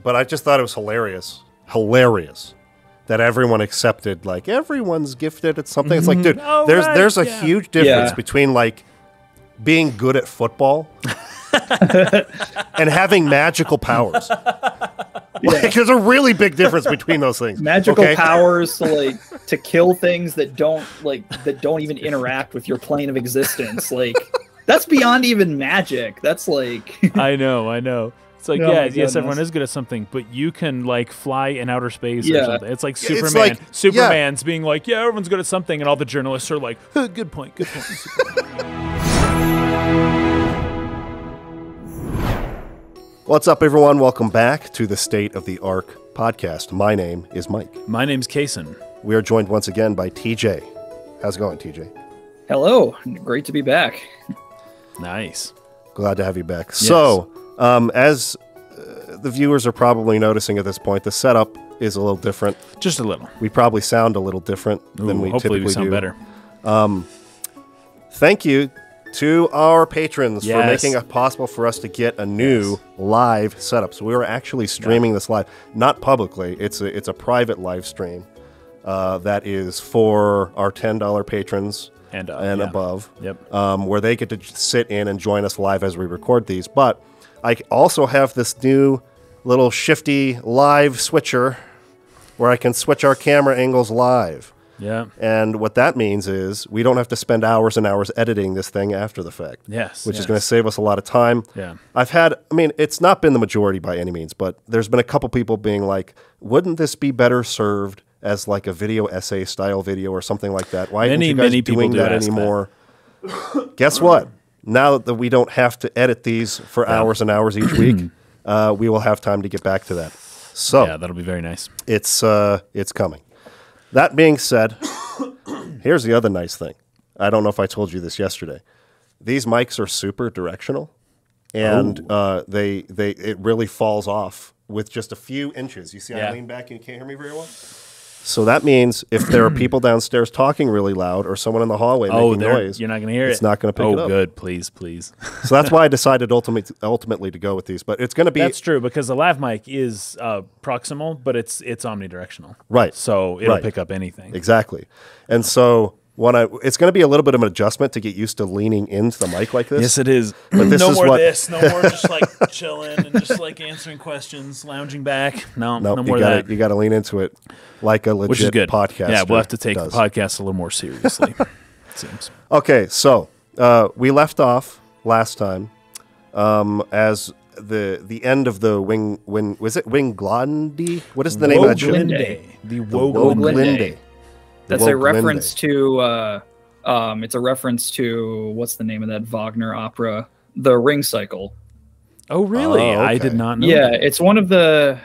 But I just thought it was hilarious that everyone accepted, like, everyone's gifted at something. It's like, dude, there's a huge difference between, like, being good at football and having magical powers. Like, there's a really big difference between those things. Magical powers to kill things that don't even interact with your plane of existence. Like, that's beyond even magic. That's like I know. It's like, yes, everyone is good at something, but you can like fly in outer space or something. It's like Superman. It's like, Superman's being like, yeah, everyone's good at something, and all the journalists are like, good point. What's up, everyone? Welcome back to the State of the Arc podcast. My name is Mike. My name's Kason. We are joined once again by TJ. How's it going, TJ? Hello. Great to be back. Nice. Glad to have you back. Yes. So, as the viewers are probably noticing at this point, the setup is a little different. Just a little. We probably sound a little different than we hopefully typically we sound do. Better. Thank you to our patrons for making it possible for us to get a new live setup. So we were actually streaming this live, not publicly. It's a private live stream that is for our $10 patrons and above, where they get to sit in and join us live as we record these. But I also have this new little shifty live switcher where I can switch our camera angles live. Yeah. And what that means is we don't have to spend hours and hours editing this thing after the fact. Yes. Which is going to save us a lot of time. Yeah. It's not been the majority by any means, but there's been a couple people being like, wouldn't this be better served as like a video essay style video or something like that? Why aren't you guys doing that anymore? Guess what? Now that we don't have to edit these for hours and hours each week, we will have time to get back to that. So yeah, that'll be very nice. It's coming. That being said, here's the other nice thing. I don't know if I told you this yesterday. These mics are super directional, and it really falls off with just a few inches. You see, I lean back and you can't hear me very well. So that means if there are people downstairs talking really loud or someone in the hallway making noise, you're not going to hear it. It's not going to pick it up. Oh, good. Please. So that's why I decided ultimately to go with these. But it's going to be... That's true, because the lav mic is proximal, but it's omnidirectional. Right. So it'll pick up anything. Exactly. And so... it's going to be a little bit of an adjustment to get used to leaning into the mic like this. Yes, it is. But this no is more just like chilling and just like answering questions, lounging back. No more of that. You got to lean into it like a legit podcast. Yeah, we'll have to take the podcast a little more seriously. It seems. Okay, so we left off last time as the end of the was it Winglandi? What is the name of that show? The Woglinde. That's a reference to, it's a reference to, what's the name of that Wagner opera? The Ring Cycle. Oh, really? Oh, okay. I did not know. Yeah, it's one of the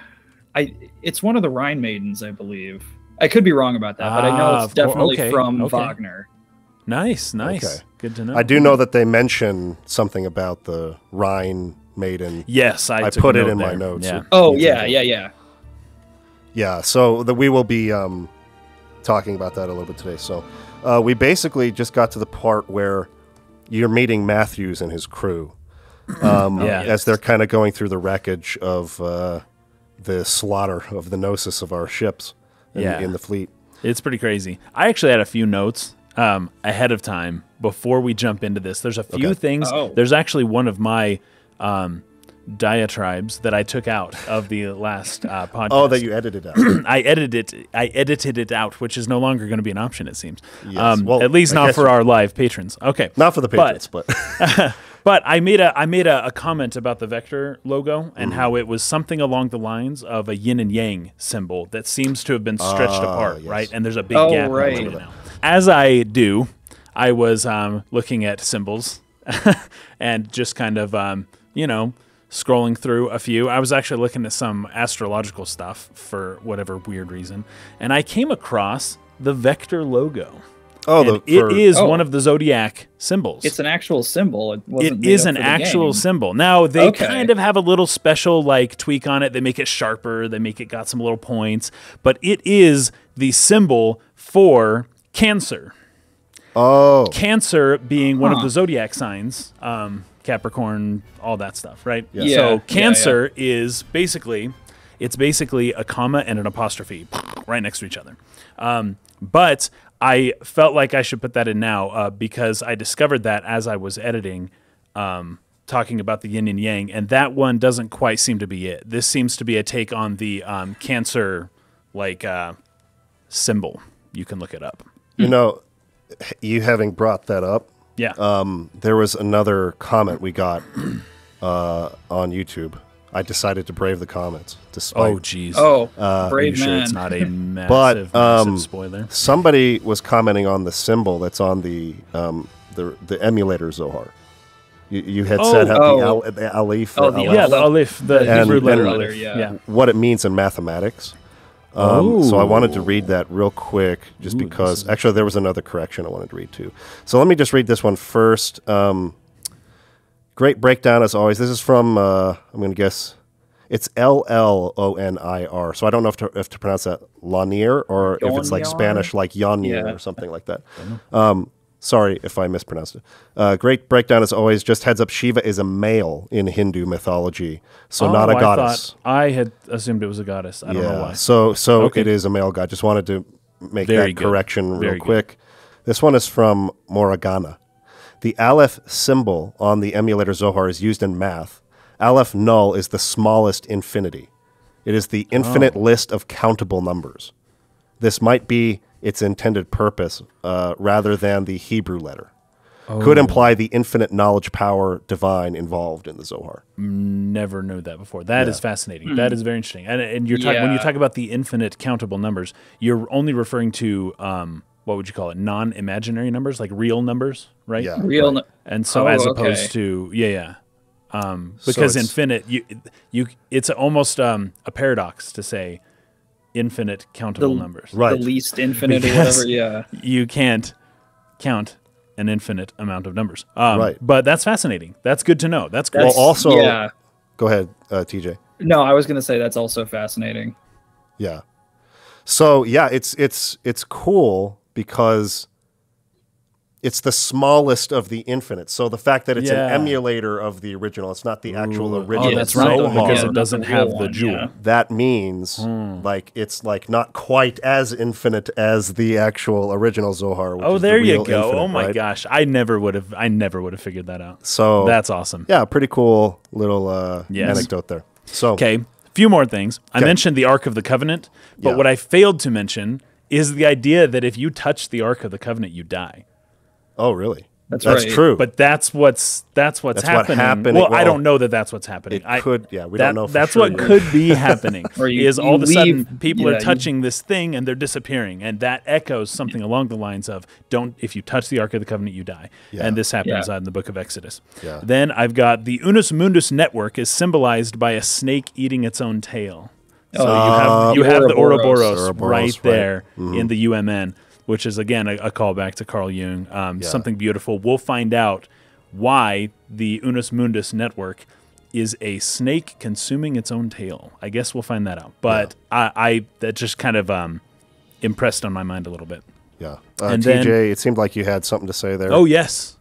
Rhine Maidens, I believe. I could be wrong about that, but I know it's definitely from Wagner. Nice. Okay. Good to know. I do know that they mention something about the Rhine Maiden. Yes, I put it in my notes. Yeah. Yeah, so we will be... talking about that a little bit today. So we basically just got to the part where you're meeting Matthews and his crew as they're kind of going through the wreckage of the slaughter of the Gnosis of our ships in the fleet. It's pretty crazy. I actually had a few notes ahead of time before we jump into this. There's a few things. There's actually one of my diatribes that I took out of the last podcast. Oh, that you edited out. I edited it out, which is no longer going to be an option, it seems. Yes. At least not for our live patrons. Okay. Not for the patrons, but but I made a comment about the Vector logo and how it was something along the lines of a yin and yang symbol that seems to have been stretched apart, right? And there's a big gap between it now. As I do, I was looking at symbols and just kind of, scrolling through a few. I was actually looking at some astrological stuff for whatever weird reason, and I came across the Vector logo. It is one of the zodiac symbols. It's an actual symbol. It is an actual symbol. Now, they kind of have a little special tweak on it. They make it sharper. They make it got some little points. But it is the symbol for Cancer. Oh. Cancer being one of the zodiac signs. Capricorn, all that stuff, right? Yeah. So Cancer is basically, It's basically a comma and an apostrophe right next to each other. But I felt like I should put that in now because I discovered that as I was editing, talking about the yin and yang, and that one doesn't quite seem to be it. This seems to be a take on the Cancer symbol. You can look it up. You know, you having brought that up, there was another comment we got on YouTube. I decided to brave the comments. Despite, jeez. Brave sure man. It's not a massive spoiler. Somebody was commenting on the symbol that's on the emulator Zohar. You had said the Aleph. The Aleph, the Hebrew letter. What it means in mathematics. So I wanted to read that real quick, just because. Actually, there was another correction I wanted to read too. So let me just read this one first. Great breakdown as always. This is from I'm going to guess it's L-L-O-N-I-R. So I don't know if to pronounce that Lanier or if it's like Spanish, like Yonier or something like that. Sorry if I mispronounced it. Great breakdown as always. Just heads up, Shiva is a male in Hindu mythology, so not a goddess. I had assumed it was a goddess. I don't know why. So it is a male god. Just wanted to make that correction real quick. This one is from Moragana. The Aleph symbol on the emulator Zohar is used in math. Aleph null is the smallest infinity. It is the infinite list of countable numbers. This might be its intended purpose rather than the Hebrew letter. Could imply the infinite knowledge power divine involved in the Zohar. Never knew that before. That is fascinating. That is very interesting. And you're when you talk about the infinite countable numbers, you're only referring to what would you call it? Non-imaginary numbers, like real numbers, right? Yeah, real. Right. And so as opposed to because so infinite, it's almost a paradox to say infinite countable numbers. Right. The least infinite or whatever, You can't count an infinite amount of numbers. Right. But that's fascinating. That's good to know. That's great. Well, also, go ahead, TJ. No, I was going to say that's also fascinating. Yeah. So, it's cool because it's the smallest of the infinite. So the fact that it's an emulator of the original, it's not the actual original. Oh, that's right, because it doesn't have the jewel. Yeah. That means like it's like not quite as infinite as the actual original Zohar. Which is there the you real go. infinite, Oh my right? gosh, I never would have figured that out. So that's awesome. Yeah, pretty cool little anecdote there. So okay, few more things. I mentioned the Ark of the Covenant, but what I failed to mention is the idea that if you touch the Ark of the Covenant, you die. Oh, really? That's right. True. But that's what's happening. What happened. Well, I don't know that that's what's happening. It could, we don't know for that's sure what could be happening. Is all of a sudden people are touching you, this thing and they're disappearing. And that echoes something along the lines of, if you touch the Ark of the Covenant, you die. Yeah. And this happens in the book of Exodus. Yeah. Then I've got the Unus Mundus network is symbolized by a snake eating its own tail. So you have the Ouroboros right there in the UMN, which is, again, a callback to Carl Jung. Something beautiful. We'll find out why the Unus Mundus network is a snake consuming its own tail. I guess we'll find that out. But I that just kind of impressed on my mind a little bit. Yeah. And TJ, then, it seemed like you had something to say there. Oh, yes.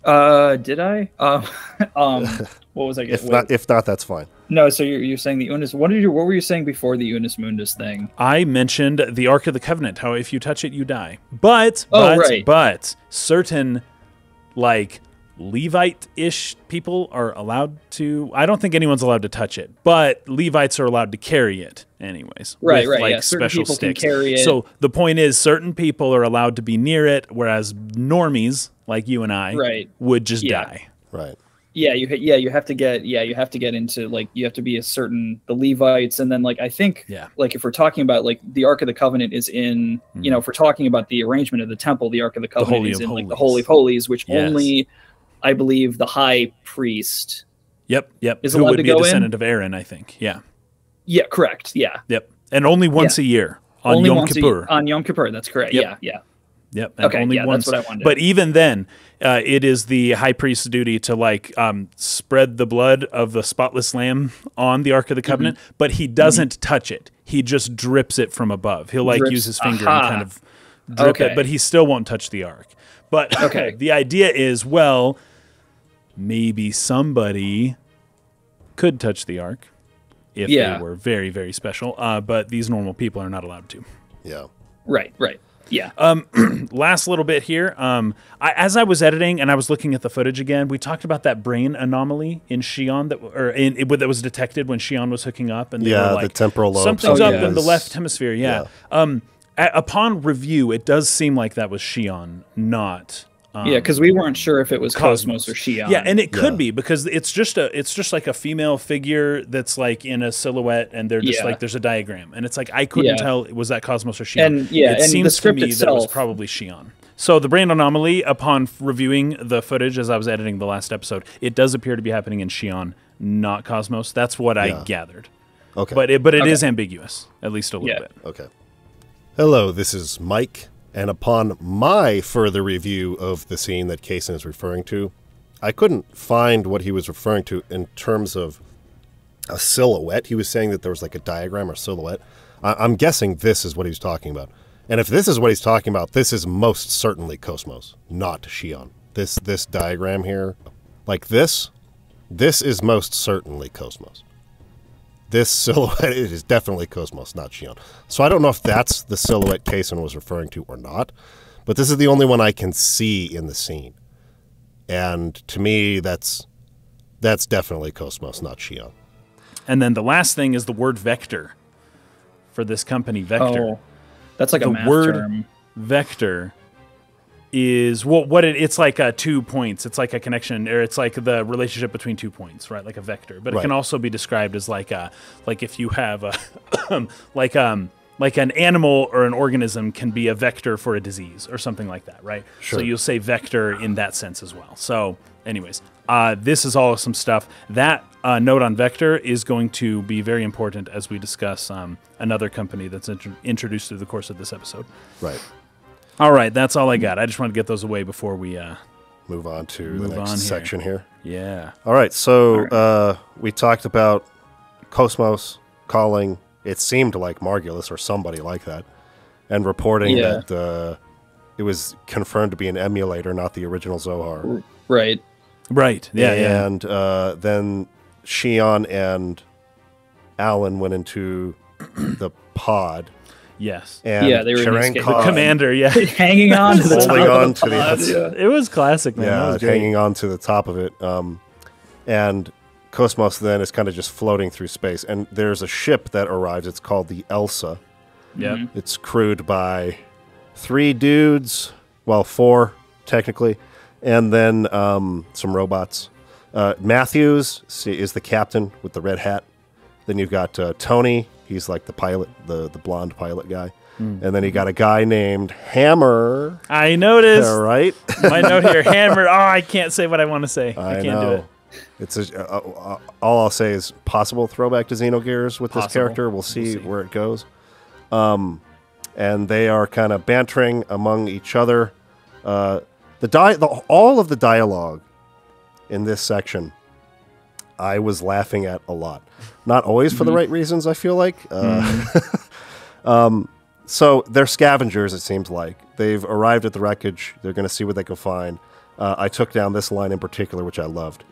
Did I? What was I getting? If not, that's fine. No, so you're saying the Unus. What were you saying before the Unus Mundus thing? I mentioned the Ark of the Covenant. How if you touch it, you die. But certain like Levite-ish people are allowed to. I don't think anyone's allowed to touch it, but Levites are allowed to carry it anyways. Right. Like Certain special people sticks. can carry it. So the point is, certain people are allowed to be near it, whereas normies like you and I would just die. Right. You have to get into, like, you have to be the Levites, and then, like, I think like if we're talking about, like, the Ark of the Covenant is in if we're talking about the arrangement of the temple, the Ark of the Covenant is in like the Holy of Holies, which only I believe the high priest is allowed to go in. Who would be a descendant of Aaron, I think. Yeah, correct. Yeah. Yep. And only once a year on Yom Kippur. On Yom Kippur, that's correct. Yep. Yeah. And only once. That's what I wanted. But even then, it is the high priest's duty to spread the blood of the spotless lamb on the Ark of the Covenant, but he doesn't touch it. He just drips it from above. He'll use his finger and kind of drip it, but he still won't touch the Ark. But the idea is, maybe somebody could touch the Ark. if they were very, very special. But these normal people are not allowed to. Yeah. Right. Yeah. Last little bit here. As I was editing and I was looking at the footage again, we talked about that brain anomaly in Shion that was detected when Shion was hooking up, and they were like, the temporal lobe. Something's up in the left hemisphere. Yeah. Upon review, it does seem like that was Shion, not. Because we weren't sure if it was KOS-MOS or Shion. Yeah, and it could be, because it's just like a female figure that's like in a silhouette, and they're just like, there's a diagram, and it's like, I couldn't tell, was that KOS-MOS or Shion? And it seems the script to me itself, that it was probably Shion. So the brain anomaly, upon reviewing the footage as I was editing the last episode, it does appear to be happening in Shion, not KOS-MOS. That's what I gathered. Okay. But it is ambiguous, at least a little bit. Okay. Hello, this is Mike. And upon my further review of the scene that Kaysen is referring to, I couldn't find what he was referring to in terms of a silhouette. He was saying that there was like a diagram or silhouette. I'm guessing this is what he's talking about. And if this is what he's talking about, this is most certainly KOS-MOS, not Shion. This diagram here, like this is most certainly KOS-MOS. This silhouette is definitely KOS-MOS, not Shion. So I don't know if that's the silhouette Kaysen was referring to or not, but this is the only one I can see in the scene. And to me, that's definitely KOS-MOS, not Shion. And then the last thing is the word vector for this company, Vector. Oh, that's like a math term. Vector is it's like 2 points. It's like a connection, or it's like the relationship between 2 points, right? Like a vector. But it can also be described as like if you have a like an animal or an organism can be a vector for a disease or something like that, right? Sure. So you'll say vector in that sense as well. So anyways, this is all some stuff. That note on vector is going to be very important as we discuss another company that's introduced through the course of this episode. Right. All right, that's all I got. I just want to get those away before we move on to the next section here. Yeah. All right, so we talked about KOS-MOS calling, it seemed like Margulis or somebody like that, and reporting that it was confirmed to be an emulator, not the original Zohar. Right. Yeah. And then Shion and Alan went into the pod. Yes. And they were the commander, hanging on to the top. Holding on to the It was classic, man. Yeah, was great. hanging on to the top of it. And KOS-MOS then is kind of just floating through space. And there's a ship that arrives. It's called the Elsa. Yeah. Mm-hmm. It's crewed by 3 dudes. Well, 4, technically. And then some robots. Matthews is the captain with the red hat. Then you've got Tony. He's like the pilot, the blonde pilot guy. And then you got a guy named Hammer. I noticed. All right. My note here, Hammer. Oh, I can't say what I want to say. I can't do it. It's all I'll say is possible throwback to Xenogears with this character. We'll see where it goes. And they are kind of bantering among each other. All of the dialogue in this section, I was laughing at a lot. Not always for the right reasons, I feel like. So they're scavengers, it seems like. They've arrived at the wreckage. They're going to see what they can find. I took down this line in particular, which I loved.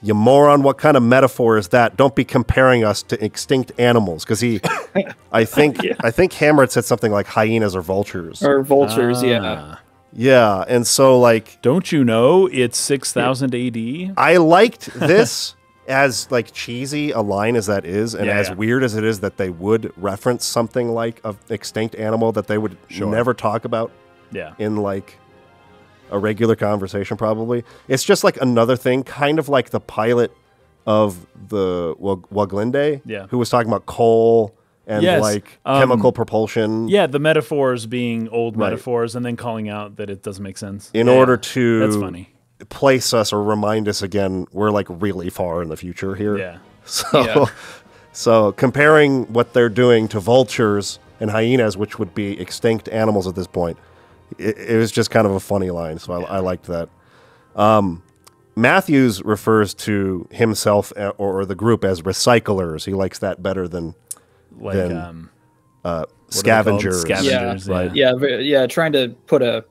You moron, what kind of metaphor is that? Don't be comparing us to extinct animals. Because I think Hammer had said something like hyenas or vultures. Or vultures, yeah. Yeah, and so like... Don't you know it's 6000 AD? I liked this as like cheesy a line as that is, and as weird as it is that they would reference something like an extinct animal that they would never talk about in like a regular conversation probably. It's just like another thing, kind of like the pilot of the Waglinde, who was talking about coal and like chemical propulsion. Yeah, the metaphors being old metaphors and then calling out that it doesn't make sense. In order to that's funny. Place us or remind us again, we're like really far in the future here. Yeah. So comparing what they're doing to vultures and hyenas, which would be extinct animals at this point, it was just kind of a funny line. So I liked that. Matthews refers to himself or the group as recyclers. He likes that better than scavengers. Scavengers, right? Yeah, trying to put a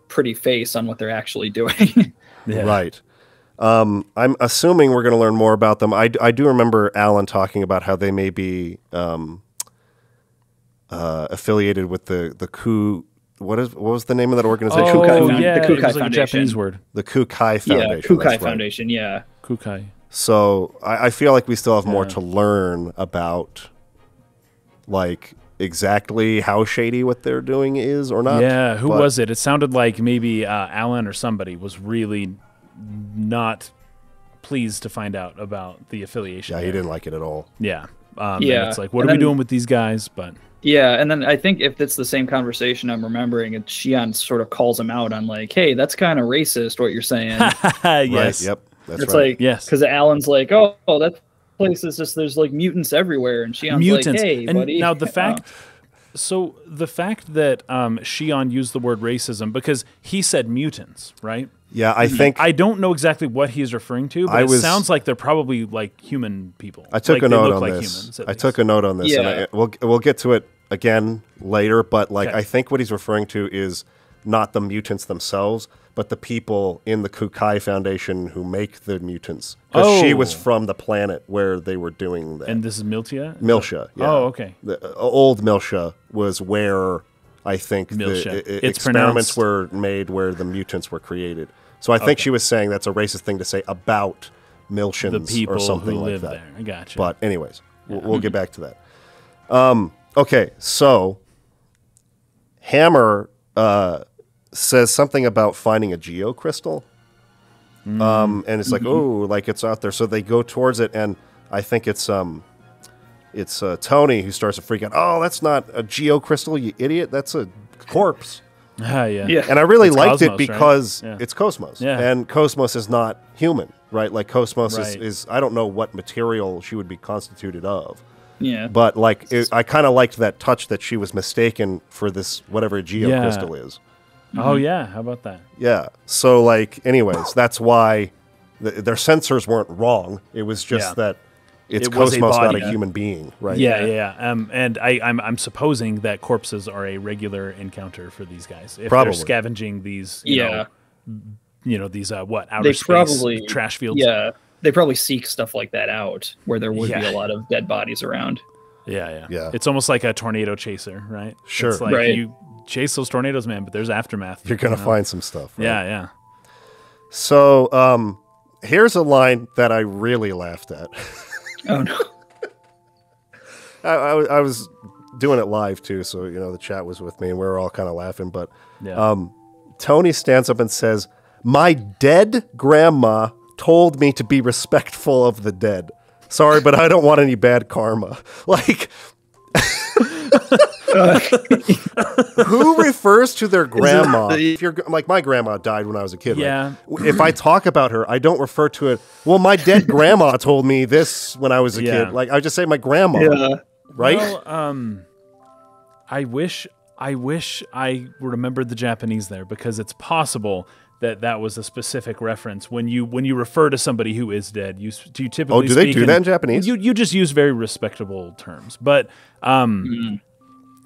pretty face on what they're actually doing. Right. I'm assuming we're going to learn more about them. I do remember Alan talking about how they may be affiliated with the Ku. What was the name of that organization? The Kukai Foundation. Like a Japanese word. The Kukai Foundation. Yeah, Kukai Foundation. Yeah. Kukai. So I feel like we still have more to learn about, like, exactly how shady what they're doing is or not. Yeah, who was it? It sounded like maybe Alan or somebody was really not pleased to find out about the affiliation. Yeah, he didn't like it at all. Yeah. And it's like, what are we doing with these guys? But yeah, and then I think if it's the same conversation I'm remembering, and Shion sort of calls him out on like, hey, that's kind of racist what you're saying. Yes. Right, yep. That's it's right. Like, because Alan's like, oh, that place is just, there's like mutants everywhere. And Shion's like, hey, and buddy. Now the fact, so the fact that Shion used the word racism, because he said mutants, right? Yeah, I think... I don't know exactly what he's referring to, but it sounds like they're probably like human people. I took a note on this. I took a note on this, and we'll get to it again later, but like I think what he's referring to is not the mutants themselves, but the people in the Kukai Foundation who make the mutants. Because she was from the planet where they were doing that. And this is Miltia? Miltia, yeah. Oh, okay. The old Miltia was where I think the experiments were made where the mutants were created. So I think she was saying that's a racist thing to say about Miltians or something who like live that. There. I gotcha. But anyways, we'll get back to that. Okay, so Hammer says something about finding a geocrystal. And it's like, oh, like it's out there. So they go towards it, and I think it's Tony who starts to freak out. Oh, that's not a geocrystal, you idiot. That's a corpse. Yeah. And I really it's liked Cosmos, it because right? it's KOS-MOS. Yeah. And KOS-MOS is not human, right? Like KOS-MOS is, I don't know what material she would be constituted of. Yeah. But like, I kind of liked that touch that she was mistaken for this, whatever geocrystal is. Oh, yeah. How about that? Yeah. So, like, anyways, that's why their sensors weren't wrong. It was just that it's KOS-MOS, not a human being, right? Yeah. And I'm supposing that corpses are a regular encounter for these guys. If Probably. they're scavenging these, you know, these outer they space probably, trash fields. Yeah. They probably seek stuff like that out where there would be a lot of dead bodies around. Yeah. It's almost like a tornado chaser, right? Sure. It's like you chase those tornadoes, man, but there's aftermath. You're going to find some stuff. Right? Yeah. So here's a line that I really laughed at. Oh, no. I was doing it live, too, so, you know, the chat was with me, and we were all kind of laughing. But Tony stands up and says, "My dead grandma told me to be respectful of the dead. Sorry, but I don't want any bad karma." Like... Who refers to their grandma? If you're like, my grandma died when I was a kid. Yeah. Right? If I talk about her, I don't refer to it. Well, my dead grandma told me this when I was a kid. Like, I just say my grandma. Yeah. Right. Well, I wish I remembered the Japanese there, because it's possible that was a specific reference. When you refer to somebody who is dead, you typically. Oh, do they do that in Japanese? You just use very respectable terms, but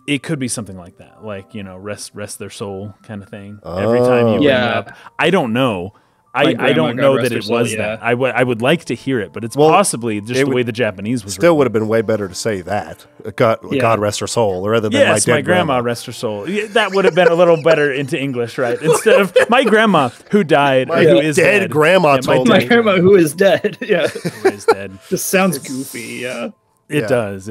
it could be something like that, like, you know, rest their soul kind of thing. Every time you bring it up, I don't know. I don't know that it was that. I would like to hear it, but it's possibly just the way the Japanese was. Still would have been way better to say that. God rest her soul, rather than my dead grandma rest her soul. That would have been a little better into English, right? Instead of my grandma who died, who is dead. Grandma told my grandma who is dead. Yeah, who is dead. This sounds goofy. Yeah. It does.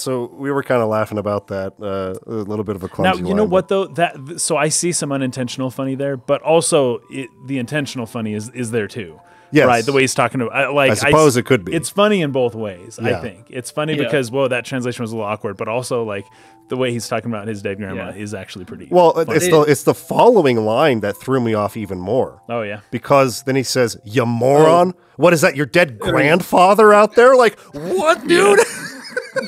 So we were kind of laughing about that. A little bit of a clumsy Now, you know what, though? So I see some unintentional funny there, but also the intentional funny is there, too. Yes. Right, the way he's talking about, like, I suppose it could be. It's funny in both ways. I think it's funny because that translation was a little awkward, but also like the way he's talking about his dead grandma is actually pretty. Well, it's the following line that threw me off even more. Oh yeah, because then he says, "You moron! What is that? Your dead grandfather out there? Like what, dude?"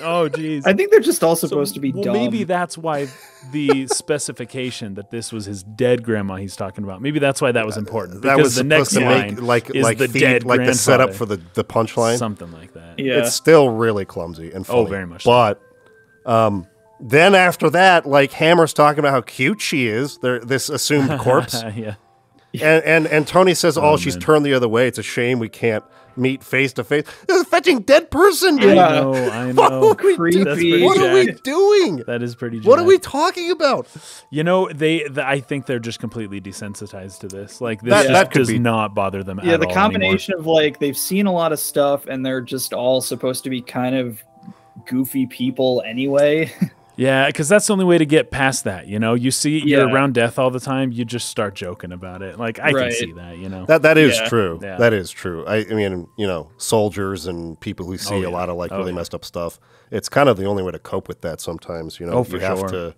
Oh geez. I think they're just all supposed to be dumb. Maybe that's why the specification that this was his dead grandma he's talking about. Maybe that's why that was important. Because that was the next line is the dead like the setup for the punchline. Something like that. Yeah. It's still really clumsy and funny. Oh, very much. But then after that, like Hammer's talking about how cute she is. This assumed corpse. Yeah. And Tony says, she's turned the other way. It's a shame we can't meet face to face. This is a fetching dead person, dude. I know. What are we doing? That is pretty jacked. What are we talking about? You know, I think they're just completely desensitized to this. Like, this just does not bother them at all. Yeah, the combination of, like, they've seen a lot of stuff, and they're just all supposed to be kind of goofy people anyway. Yeah, because that's the only way to get past that, you know? You're around death all the time, you just start joking about it. Like, I can see that, you know? That is true. Yeah. That is true. I mean, you know, soldiers and people who see a lot of, like, really messed up stuff, it's kind of the only way to cope with that sometimes, you know? You have to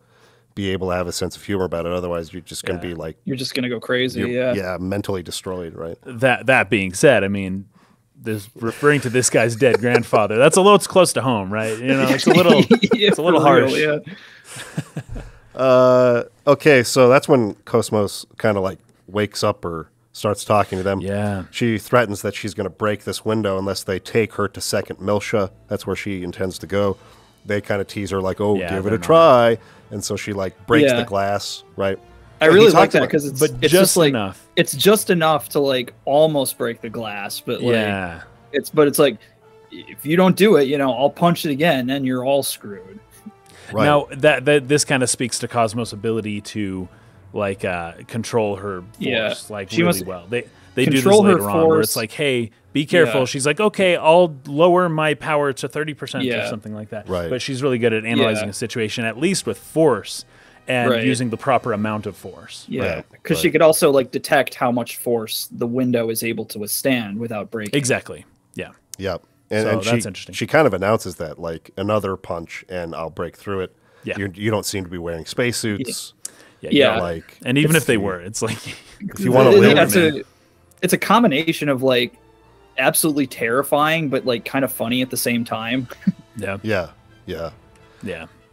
be able to have a sense of humor about it. Otherwise, you're just going to be, like... You're just going to go crazy, Yeah, mentally destroyed, right? That being said, I mean... referring to this guy's dead grandfather. That's a little close to home, right? You know, it's a little, it's a little harsh. Okay, so that's when KOS-MOS kind of like wakes up or starts talking to them. Yeah. She threatens that she's going to break this window unless they take her to Second Miltia. That's where she intends to go. They kind of tease her like, give it a try. And so she like breaks the glass, right? I really like that because it's just like enough. It's just enough to like almost break the glass, but like it's like if you don't do it, you know, I'll punch it again, and you're all screwed. Right. Now that this kind of speaks to KOS-MOS' ability to like control her force like really well. They do this later on where it's like, hey, be careful. Yeah. She's like, okay, I'll lower my power to 30% or something like that. Right. But she's really good at analyzing a situation, at least with force. And using the proper amount of force. Yeah, because she could also like detect how much force the window is able to withstand without breaking. Exactly. Yeah. Yep. And that's interesting. She kind of announces that, like, another punch and I'll break through it. Yeah. You don't seem to be wearing spacesuits. Yeah. Like, and even if they were, it's like if you want to live, it's a combination of like absolutely terrifying but like kind of funny at the same time. Yeah.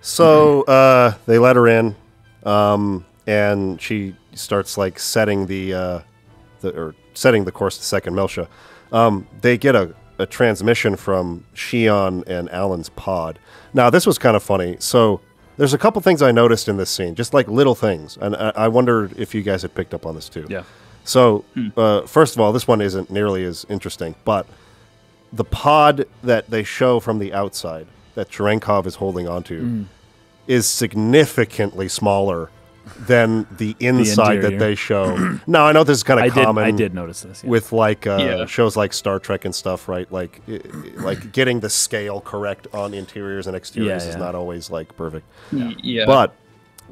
So they let her in, and she starts like setting the course to Second Miltia. They get a transmission from Shion and Alan's pod. Now this was kind of funny. So there's a couple things I noticed in this scene, just like little things, and I wondered if you guys had picked up on this too. Yeah. So first of all, this one isn't nearly as interesting, but the pod that they show from the outside that Cherenkov is holding onto is significantly smaller than the inside that they show. Now, I know this is kind of common. I did notice this. Yeah. With like shows like Star Trek and stuff, right? Like getting the scale correct on interiors and exteriors is not always like perfect. Yeah. But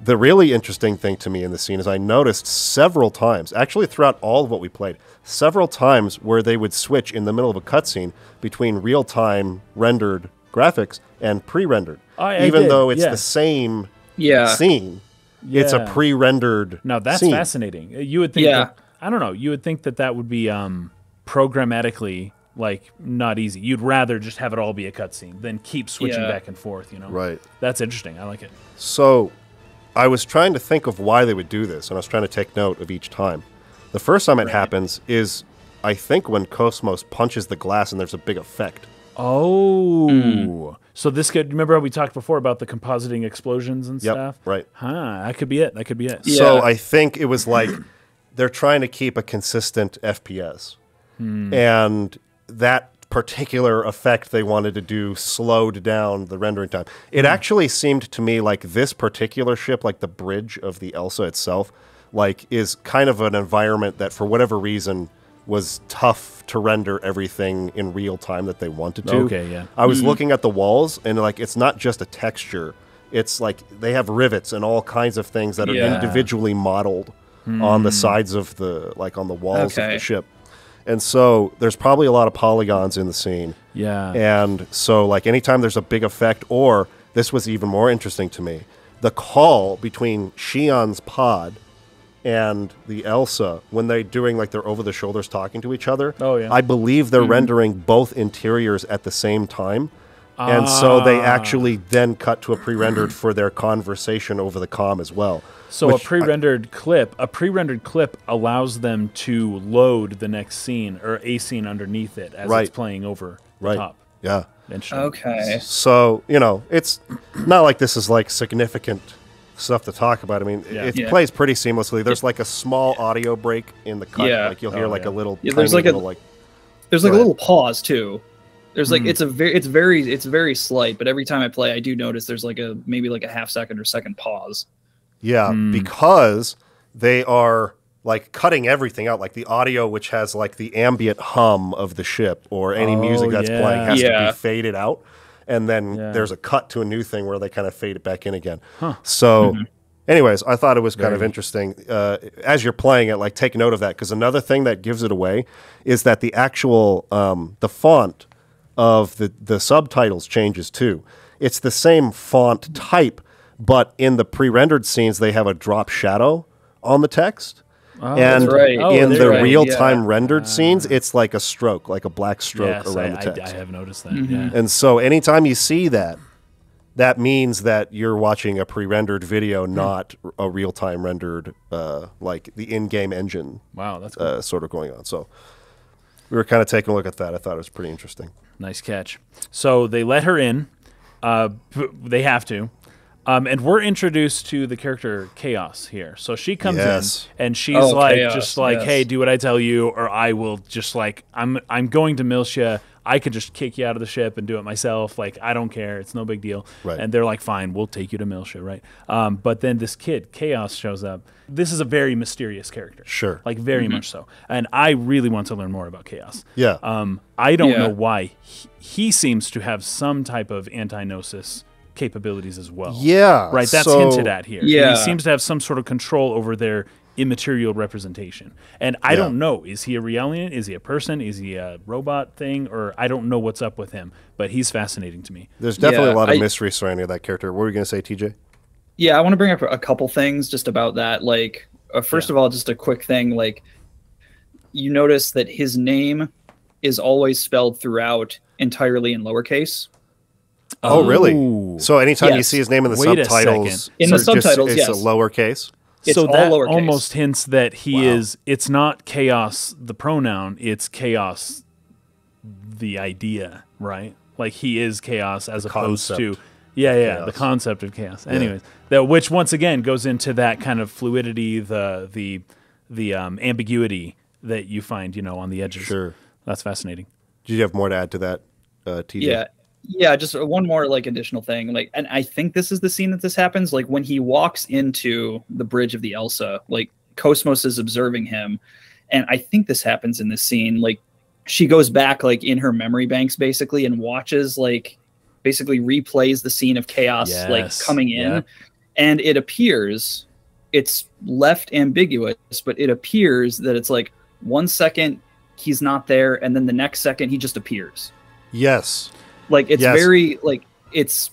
the really interesting thing to me in the scene is I noticed several times, actually throughout all of what we played, several times where they would switch in the middle of a cutscene between real-time rendered graphics and pre-rendered. Even though it's the same scene, it's a pre-rendered Now, that's scene. Fascinating. You would think that, I don't know, you would think that would be programmatically like not easy. You'd rather just have it all be a cutscene than keep switching back and forth, you know? Right. That's interesting. I like it. So I was trying to think of why they would do this, and I was trying to take note of each time. The first time it happens is, I think, when KOS-MOS punches the glass and there's a big effect. Oh. So this could, remember how we talked before about the compositing explosions and stuff? Right. That could be it. That could be it. So I think it was like they're trying to keep a consistent FPS. And that particular effect they wanted to do slowed down the rendering time. It actually seemed to me like this particular ship, like the bridge of the Elsa itself, like is kind of an environment that for whatever reason was tough to render everything in real time that they wanted to. Okay, yeah. I was looking at the walls and like it's not just a texture. It's like they have rivets and all kinds of things that are individually modeled on the sides of the, like on the walls of the ship. And so there's probably a lot of polygons in the scene. Yeah. And so like anytime there's a big effect, or this was even more interesting to me, the call between Shion's pod and the Elsa when they're doing like their over-the-shoulders talking to each other. Oh, yeah. I believe they're rendering both interiors at the same time. And so they actually then cut to a pre-rendered for their conversation over the comm as well. So a pre-rendered clip allows them to load the next scene or a scene underneath it as it's playing over the top. Yeah. Interesting. Okay. So, you know, it's not like this is like significant stuff to talk about. I mean, it plays pretty seamlessly. There's like a small audio break in the cut. Yeah. Like you'll hear like a little. There's like little, there's like a little pause too. There's like it's very slight, but every time I play, I do notice there's like maybe like a half second or second pause. Yeah, because they are like cutting everything out, like the audio, which has like the ambient hum of the ship or any music that's playing has to be faded out. And then there's a cut to a new thing where they kind of fade it back in again. So anyways, I thought it was kind of interesting. As you're playing it, like take note of that, because another thing that gives it away is that the actual, the font of the subtitles changes too. It's the same font type, but in the pre-rendered scenes, they have a drop shadow on the text. And in the real-time rendered scenes, it's like a stroke, like a black stroke around the text. I have noticed that, yeah. And so anytime you see that, that means that you're watching a pre-rendered video, not a real-time rendered, like the in-game engine that's cool. sort of going on. So we were kind of taking a look at that. I thought it was pretty interesting. Nice catch. So they let her in. They have to. And we're introduced to the character KOS here. So she comes in and she's hey, do what I tell you, or I will just like, I'm going to Miltia. I could just kick you out of the ship and do it myself. Like, I don't care. It's no big deal. Right. And they're like, fine, we'll take you to Miltia, right? But then this kid, KOS, shows up. This is a very mysterious character. Sure. Like, very much so. And I really want to learn more about KOS. Yeah. I don't know why. He seems to have some type of anti-Gnosis capabilities as well. Yeah. Right? That's hinted at here. Yeah. He seems to have some sort of control over their immaterial representation. And I don't know. Is he a Relian? Is he a person? Is he a robot thing? Or I don't know what's up with him. But he's fascinating to me. There's definitely a lot of mystery surrounding that character. What were you going to say, TJ? Yeah, I want to bring up a couple things just about that. Like, first of all, just a quick thing. Like, you notice that his name is always spelled throughout entirely in lowercase. Oh, really? So anytime you see his name in the subtitles, in the subtitles, it's a lowercase. So that almost hints that he is. It's not chaos, the pronoun. It's chaos, the idea, right? Like he is chaos as opposed to the concept of chaos. Anyways, which once again goes into that kind of fluidity, the ambiguity that you find, on the edges. Sure, that's fascinating. Did you have more to add to that, TJ? Yeah, just one more like additional thing. Like, and I think this is the scene that this happens. Like when he walks into the bridge of the Elsa, like KOS-MOS is observing him, and I think this happens in this scene. Like she goes back like in her memory banks basically and watches like basically replays the scene of chaos like coming in, and it appears it's left ambiguous, but it appears that it's like 1 second he's not there, and then the next second he just appears. Yes. Like it's very like it's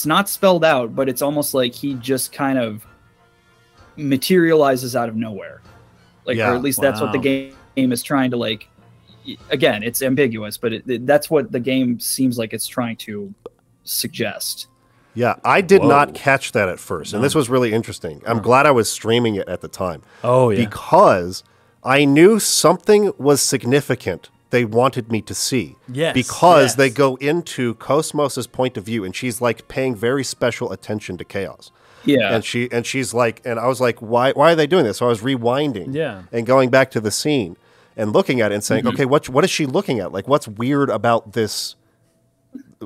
not spelled out, but it's almost like he just kind of materializes out of nowhere. Like or at least that's what the game is trying to like. Again, it's ambiguous, but that's what the game seems like it's trying to suggest. Yeah, I did not catch that at first, and this was really interesting. I'm glad I was streaming it at the time. Oh, yeah. Because I knew something was significant they wanted me to see. Yes. Because they go into KOS-MOS's point of view, and she's like paying very special attention to chaos. Yeah. And she's like, and I was like, why are they doing this? So I was rewinding and going back to the scene and looking at it and saying, okay, what is she looking at? Like, what's weird about this,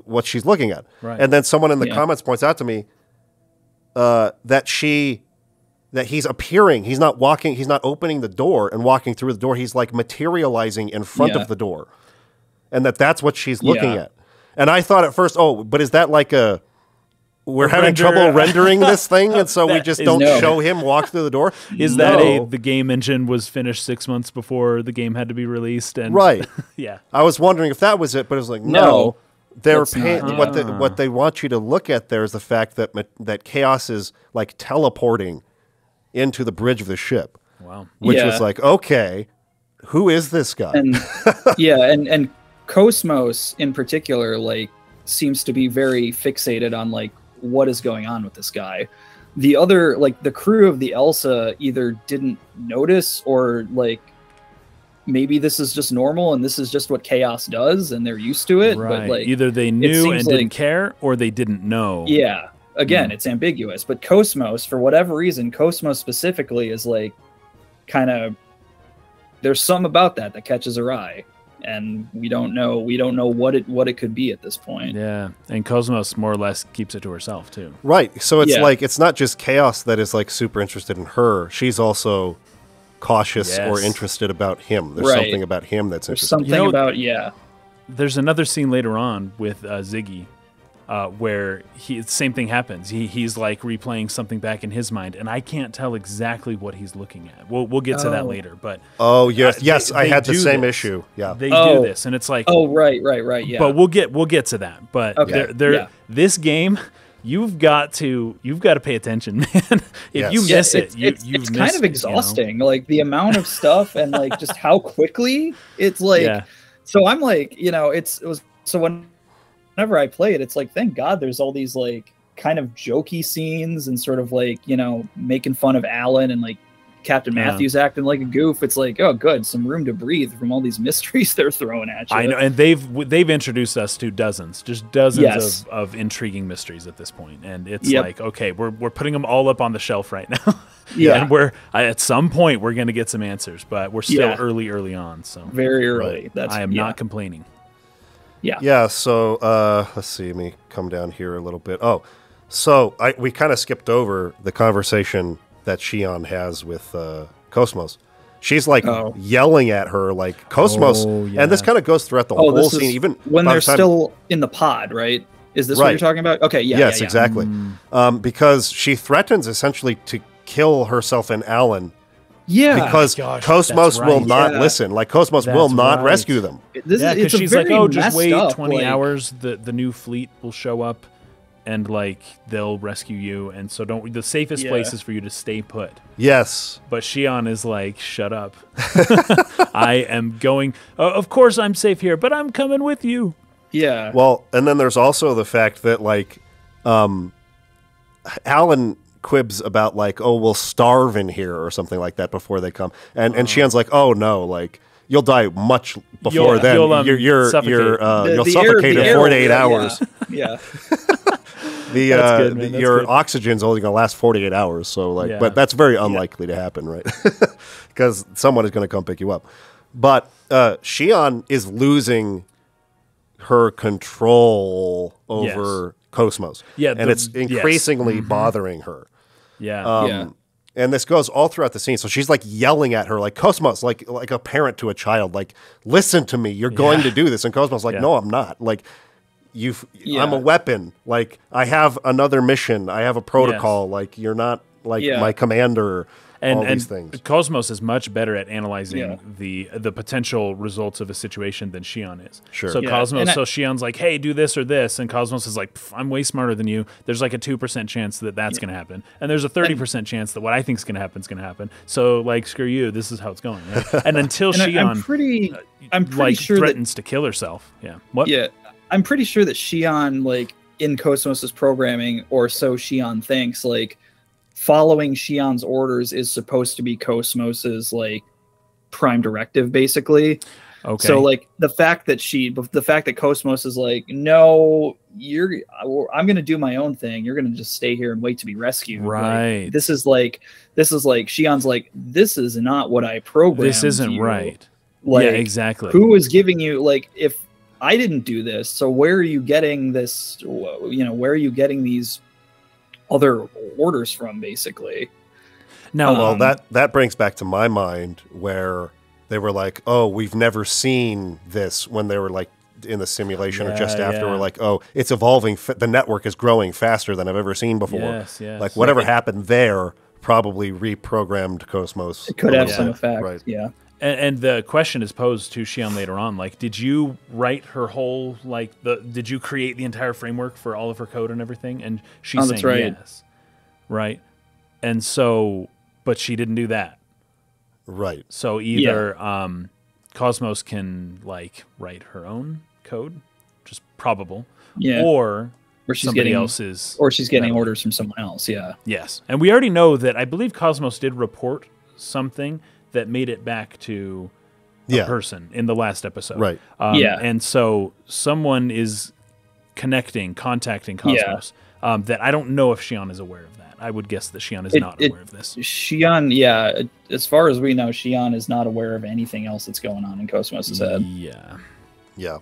what she's looking at? Right. And then someone in the comments points out to me that he's appearing. He's not walking. He's not opening the door and walking through the door. He's like materializing in front of the door, and that's what she's looking at. And I thought at first, but is that like we're having trouble rendering this thing, and so we just don't show him walk through the door? Is that the game engine was finished 6 months before the game had to be released? And right. Yeah. I was wondering if that was it, but it was like no. They're what they want you to look at there is the fact that chaos is like teleporting into the bridge of the ship. Wow. Which was like, okay, who is this guy? And and KOS-MOS in particular, like, seems to be very fixated on like what is going on with this guy. The other, like the crew of the Elsa either didn't notice or like maybe this is just normal and this is just what chaos does and they're used to it. Right. But like either they knew and didn't care or they didn't know. Yeah. again, it's ambiguous. But KOS-MOS, for whatever reason, KOS-MOS specifically is like kind of, there's something about that catches our eye, and we don't know what it could be at this point. Yeah, and KOS-MOS more or less keeps it to herself too. Right. So it's like, it's not just Chaos that is like super interested in her. She's also cautious or interested about him. There's something about him that's interesting. Something about There's another scene later on with Ziggy, where same thing happens. He's like replaying something back in his mind, and I can't tell exactly what he's looking at. We'll get to that later. But yes, I had the same issue. Yeah, they do this, and it's like right. Yeah, but we'll get to that. But this game, you've got to pay attention, man. If you miss it, it's kind of exhausting. You know? Like the amount of stuff and like just how quickly it's like. Yeah. So I'm like, whenever I play it, it's like, thank God there's all these like kind of jokey scenes and sort of like, making fun of Alan and like Captain Matthews acting like a goof. It's like, oh, good, some room to breathe from all these mysteries they're throwing at you. I know, and they've introduced us to dozens of intriguing mysteries at this point, and it's like, okay, we're putting them all up on the shelf right now. And at some point we're going to get some answers, but we're still early on. So very early. I am not complaining. Yeah. So let's see. Let me come down here a little bit. Oh, so we kind of skipped over the conversation that Shion has with KOS-MOS. She's like yelling at her, like KOS-MOS, and this kind of goes throughout the whole scene, even when they're still in the pod, right? Is this what you're talking about? Okay, yes, exactly. Because she threatens essentially to kill herself and Alan. Yeah, because KOS-MOS will not listen. Like KOS-MOS will not rescue them. Because she's like, oh, just wait 20 hours. The new fleet will show up, and like they'll rescue you. And so the safest place is for you to stay put. Yes, but Shion is like, shut up. I am going. Of course, I'm safe here, but I'm coming with you. Yeah. Well, and then there's also the fact that like, Alan quibs about like, oh, we'll starve in here or something like that before they come, and Shion's like, oh no, like you'll die much before then. You'll suffocate in 48 hours. Yeah. Your oxygen's only going to last 48 hours, so like, but that's very unlikely to happen, right? Because someone is going to come pick you up. But Shion is losing her control over KOS-MOS, and it's increasingly bothering her. And this goes all throughout the scene. So she's like yelling at her, like KOS-MOS, like a parent to a child, like, listen to me, you're going to do this. And KOS-MOS like, no, I'm not. Like, I'm a weapon. Like, I have another mission. I have a protocol. Like, you're not like my commander. All these things. KOS-MOS is much better at analyzing the potential results of a situation than Shion is. Sure. So Shion's like, hey, do this or this, and KOS-MOS is like, I'm way smarter than you. There's like a 2% chance that's going to happen, and there's a 30% chance that what I think is going to happen is going to happen. So like, screw you. This is how it's going. Right? And until Shion, I'm pretty sure threatens to kill herself. Yeah. What? Yeah. I'm pretty sure that Shion, like in KOS-MOS's programming, or so Shion thinks, like, following Shion's orders is supposed to be KOS-MOS's like prime directive, basically. Okay. So like the fact that KOS-MOS is like, no, I'm going to do my own thing. You're going to just stay here and wait to be rescued. Right. Like, this is like Shion's like, this is not what I programmed. This isn't you. Right. Like, yeah, exactly. Who is giving you, like, if I didn't do this, so where are you getting this? Where are you getting these other orders from, basically? No, well, that brings back to my mind where they were like, oh, we've never seen this, when they were like in the simulation or just after, we're like, oh, it's evolving. The network is growing faster than I've ever seen before. Yes. Like whatever happened there probably reprogrammed KOS-MOS. It could have some effect. Right. Yeah. And the question is posed to Shion later on, like, did you write her whole, like, did you create the entire framework for all of her code and everything? And she's saying yes. Right. And so, but she didn't do that. Right. So either KOS-MOS can, like, write her own code, which is probable, or she's getting orders from someone else. Yeah. Yes. And we already know that I believe KOS-MOS did report something that made it back to a person in the last episode. Right. And so someone is contacting KOS-MOS that I don't know if Shion is aware of that. I would guess that Shion is not aware of this. Shion, yeah, as far as we know, Shion is not aware of anything else that's going on in KOS-MOS's head. Yeah. Yeah.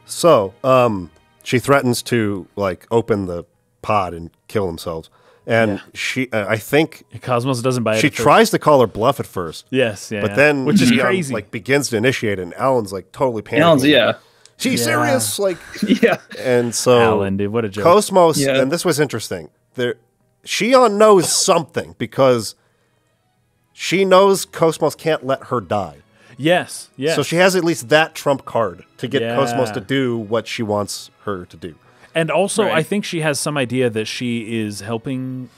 So, she threatens to like open the pod and kill themselves. And she, I think, KOS-MOS doesn't buy it. She tries to call her bluff at first. Yes, but then, which is crazy. Like begins to initiate it, and Alan's like totally panicking. Alan's, she's serious, like yeah. And so, Alan, dude, what a joke. KOS-MOS, and this was interesting. Shion knows something because she knows KOS-MOS can't let her die. Yes, yes. So she has at least that trump card to get KOS-MOS to do what she wants her to do. And also, I think she has some idea that she is helping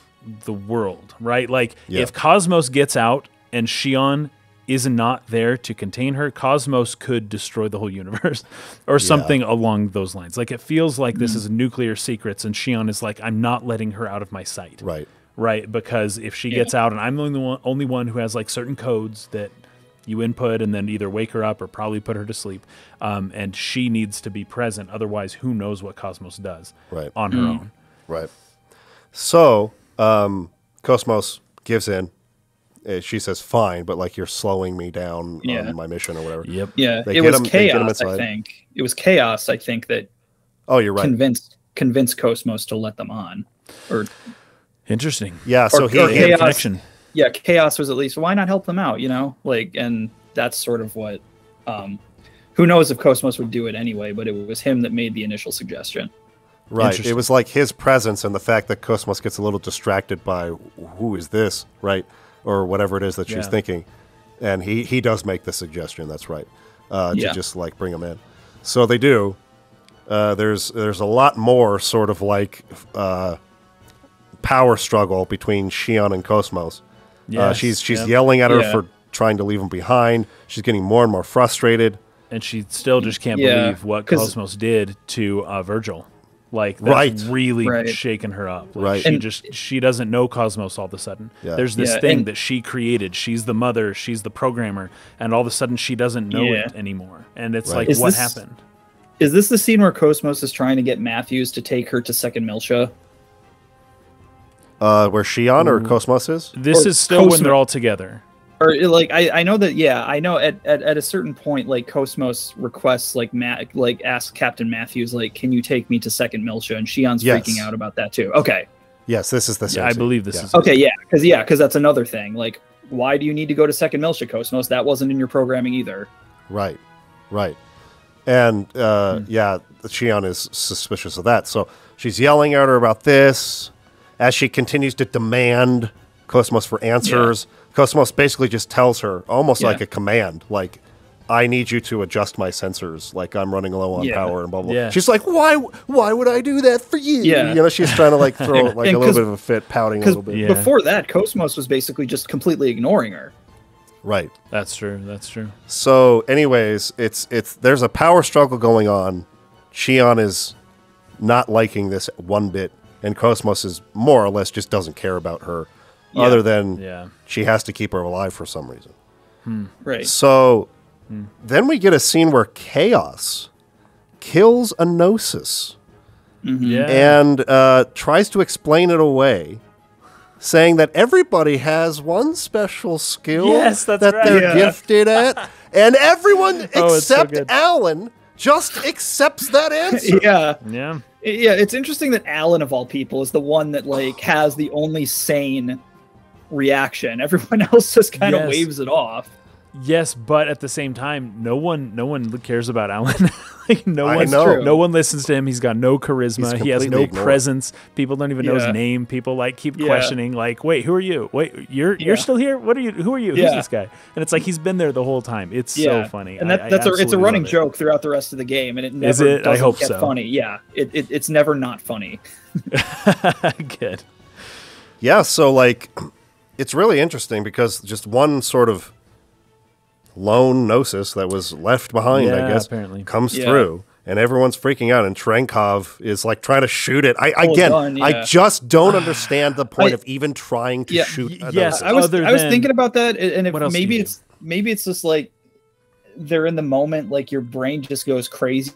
the world, right? Like, if KOS-MOS gets out and Shion is not there to contain her, KOS-MOS could destroy the whole universe or something along those lines. Like, it feels like this is nuclear secrets, and Shion is like, I'm not letting her out of my sight. Right. Right, because if she gets out, and I'm the only one who has, like, certain codes that you input and then either wake her up or probably put her to sleep. And she needs to be present. Otherwise, who knows what KOS-MOS does on her own. Right. So, KOS-MOS gives in. She says, fine, but like you're slowing me down on my mission or whatever. Yep. Yeah, it was Chaos, I think. It was Chaos, I think, that you're right. convinced KOS-MOS to let them on. Or interesting. Yeah, so he had a connection. Yeah, Chaos was at least, why not help them out, you know? Like, and that's sort of what, who knows if KOS-MOS would do it anyway, but it was him that made the initial suggestion. Right. It was like his presence and the fact that KOS-MOS gets a little distracted by who is this, right? Or whatever it is that she's thinking. And he does make the suggestion, that's right, to just like bring him in. So they do. There's a lot more sort of like power struggle between Shion and KOS-MOS. Yes, she's yelling at her for trying to leave him behind. She's getting more and more frustrated. And she still just can't believe what KOS-MOS did to Virgil. Like, that's really shaking her up. Like, she doesn't know KOS-MOS all of a sudden. Yeah. There's this thing that she created. She's the mother. She's the programmer. And all of a sudden, she doesn't know it anymore. And it's like, what happened? Is this the scene where KOS-MOS is trying to get Matthews to take her to Second Miltia? Where Shion or KOS-MOS is? This is still when they're all together. Or like I know that I know at a certain point like KOS-MOS requests like asks Captain Matthews like, can you take me to Second Miltia? And Shion's freaking out about that too. Okay. Yes, this is the same. I believe this is okay. Because that's another thing. Like, why do you need to go to Second Miltia, KOS-MOS? That wasn't in your programming either. Right. And Shion is suspicious of that. So she's yelling at her about this. As she continues to demand KOS-MOS for answers, KOS-MOS basically just tells her, almost like a command, like, I need you to adjust my sensors, like I'm running low on power and blah, blah, blah. Yeah. She's like, why would I do that for you? Yeah. You know, she's trying to like throw like a little bit of a fit, pouting a little bit. Yeah. Before that, KOS-MOS was basically just completely ignoring her. Right. That's true. So anyways, there's a power struggle going on. Shion is not liking this one bit. And KOS-MOS is more or less just doesn't care about her, other than she has to keep her alive for some reason. Right. So then we get a scene where Chaos kills a Gnosis and tries to explain it away, saying that everybody has one special skill that they're gifted at, and everyone except Alan just accepts that answer. Yeah. Yeah, it's interesting that Alan, of all people, is the one that like has the only sane reaction. Everyone else just kind of waves it off. Yes, but at the same time, no one cares about Alan. Like no one listens to him. He's got no charisma. He has no presence. People don't even know his name. People like keep questioning, like, wait, who are you? Wait, you're still here? What are you? Who are you? Who's this guy? And it's like he's been there the whole time. It's so funny. And it's a running joke throughout the rest of the game, and it never doesn't get funny. Yeah, it's never not funny. Good. Yeah, so like, it's really interesting because just one sort of lone Gnosis that was left behind, I guess, apparently comes through, and everyone's freaking out, and Trenkov is like trying to shoot it. I just don't understand the point of even trying to shoot a Gnosis. I was thinking about that, and if maybe it's just like they're in the moment, like your brain just goes crazy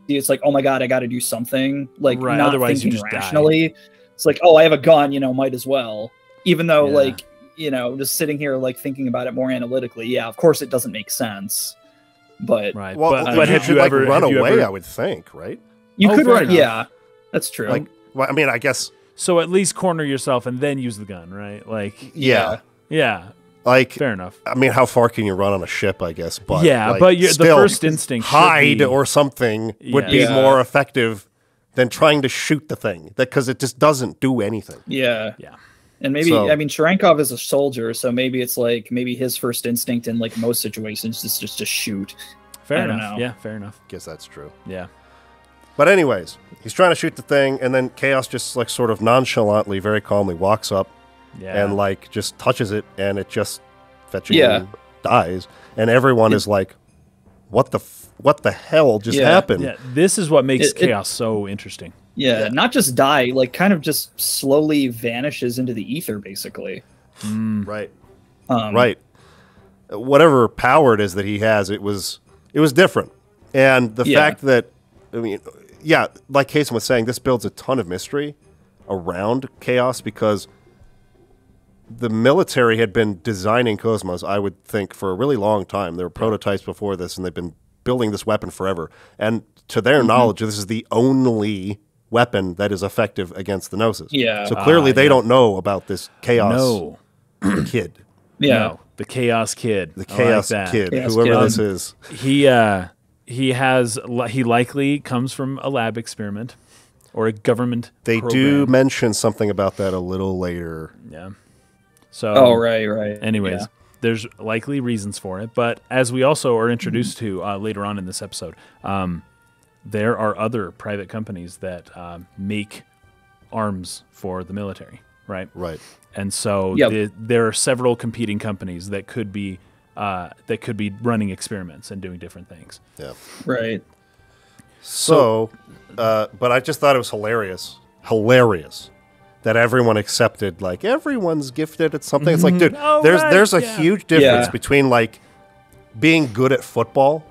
it's like, oh my god, I got to do something. Like not Otherwise thinking you just rationally. Die. It's like, oh, I have a gun, might as well. Even though like, just sitting here like thinking about it more analytically, yeah, of course it doesn't make sense. But well, but have you ever run away? I would think, right? You could run. Yeah, that's true. Like, well, I mean, I guess. So at least corner yourself and then use the gun, right? Like, yeah. Like, fair enough. I mean, how far can you run on a ship? I guess, but but the first instinct hide or something would be more effective than trying to shoot the thing, because it just doesn't do anything. Yeah. And maybe, I mean, Sharankov is a soldier, so maybe it's like, maybe his first instinct in like most situations is just to shoot. Fair enough. Yeah, fair enough. Guess that's true. Yeah. But anyways, he's trying to shoot the thing, and then Chaos just like sort of nonchalantly, very calmly walks up and like just touches it, and it just fetching dies. And everyone is like, what the hell just happened? Yeah, this is what makes Chaos so interesting. Yeah, not just die, like kind of just slowly vanishes into the ether, basically. Right. Right. Whatever power it is that he has, it was different. And the fact that, I mean, like Kason was saying, this builds a ton of mystery around Chaos, because the military had been designing KOS-MOS, I would think, for a really long time. There were prototypes before this, and they've been building this weapon forever. And to their knowledge, this is the only weapon that is effective against the Gnosis. Yeah. So clearly they don't know about this Chaos kid. Yeah. No, the Chaos Kid. The Chaos Kid, whoever this is. He likely comes from a lab experiment or a government program. Do mention something about that a little later. Yeah. So right. Anyways, there's likely reasons for it, but as we also are introduced to later on in this episode, there are other private companies that make arms for the military, right? Right. And so there are several competing companies that could be running experiments and doing different things. Yeah. Right. So but I just thought it was hilarious that everyone accepted, like, everyone's gifted at something. It's like, dude, there's a huge difference between like being good at football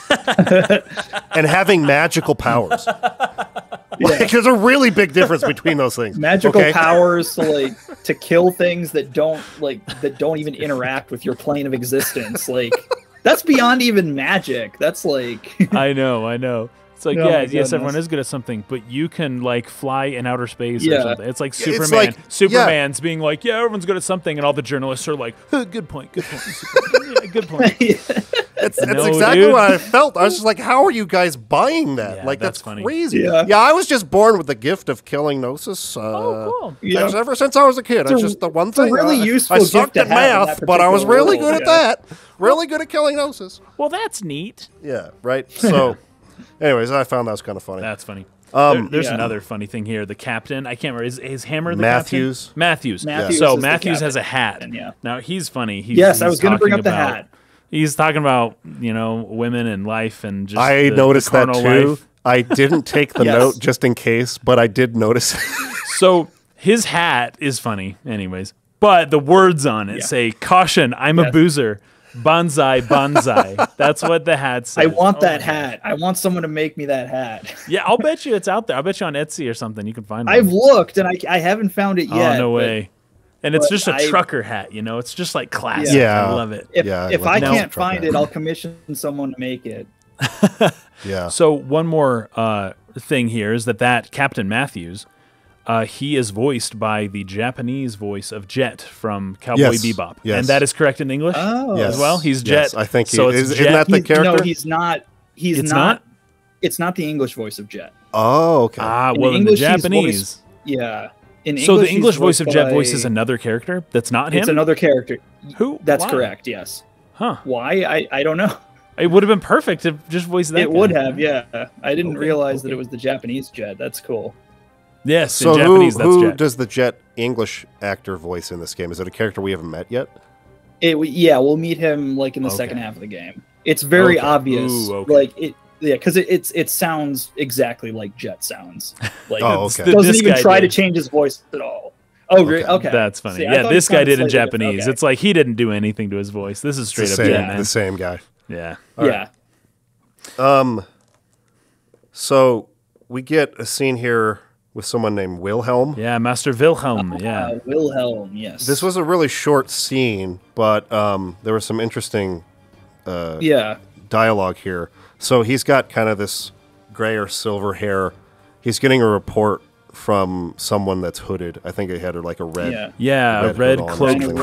and having magical powers. Like, there's a really big difference between those things. Magical powers to kill things that don't even interact with your plane of existence. Like, that's beyond even magic. That's like I know. It's like, yes, everyone is good at something, but you can like fly in outer space or something. It's like Superman. Superman's being like, everyone's good at something, and all the journalists are like, good point. Good point. That's exactly what I felt. I was just like, how are you guys buying that? Yeah, like, that's funny. crazy. Yeah, I was just born with the gift of killing Gnosis. Cool. Ever since I was a kid. It's just the one thing. Really useful. I sucked at math, but I was really good at that. Really good at killing Gnosis. Well, that's neat. Yeah, right? So, anyways, I found that was kind of funny. That's funny. There's another funny thing here. The captain, I can't remember, is Hammer the Matthews. Captain? Matthews. So Matthews has a hat. Now, he's funny. I was going to bring up the hat. He's talking about, women and life and just I noticed that too. Life. I didn't take the note just in case, but I did notice. So his hat is funny anyways, but the words on it say, "Caution, I'm a boozer. Bonsai, bonsai." That's what the hat says. I want that hat. I want someone to make me that hat. Yeah, I'll bet you it's out there. I'll bet you on Etsy or something you can find it. I've looked, and I haven't found it yet. Oh, no way. And it's just a trucker hat, it's just like classic. Yeah. I love it. If I can't find it, I'll commission someone to make it. Yeah. So one more thing here is that Captain Matthews, he is voiced by the Japanese voice of Jet from Cowboy Bebop. Yes. And that is correct in English as well? He's Jet. Yes, I think so isn't that the character? No, he's not. It's not the English voice of Jet. Oh, okay. Well, in the Japanese. So the English voice of Jet voices another character that's not him? It's another character. Who? That's correct, yes. Huh. Why? I don't know. It would have been perfect to just voice that. It would have, yeah. I didn't realize that it was the Japanese Jet. That's cool. Yes, so in Japanese, that's who Jet. Does the Jet English actor voice in this game? Is it a character we haven't met yet? We'll meet him like in the second half of the game. It's very obvious. Like it. Yeah, because it sounds exactly like Jet sounds. Like, doesn't even try to change his voice at all. Oh, really? Okay. That's funny. See, this guy did in Japanese. It's like he didn't do anything to his voice. This is straight up Jet, man. The same guy. Yeah. All right. So we get a scene here with someone named Wilhelm. Yeah, Master Wilhelm. Yeah, Wilhelm. Yes. This was a really short scene, but there was some interesting dialogue here. So he's got kind of this gray or silver hair. He's getting a report from someone that's hooded. I think it had like a red. Yeah, a red cloaked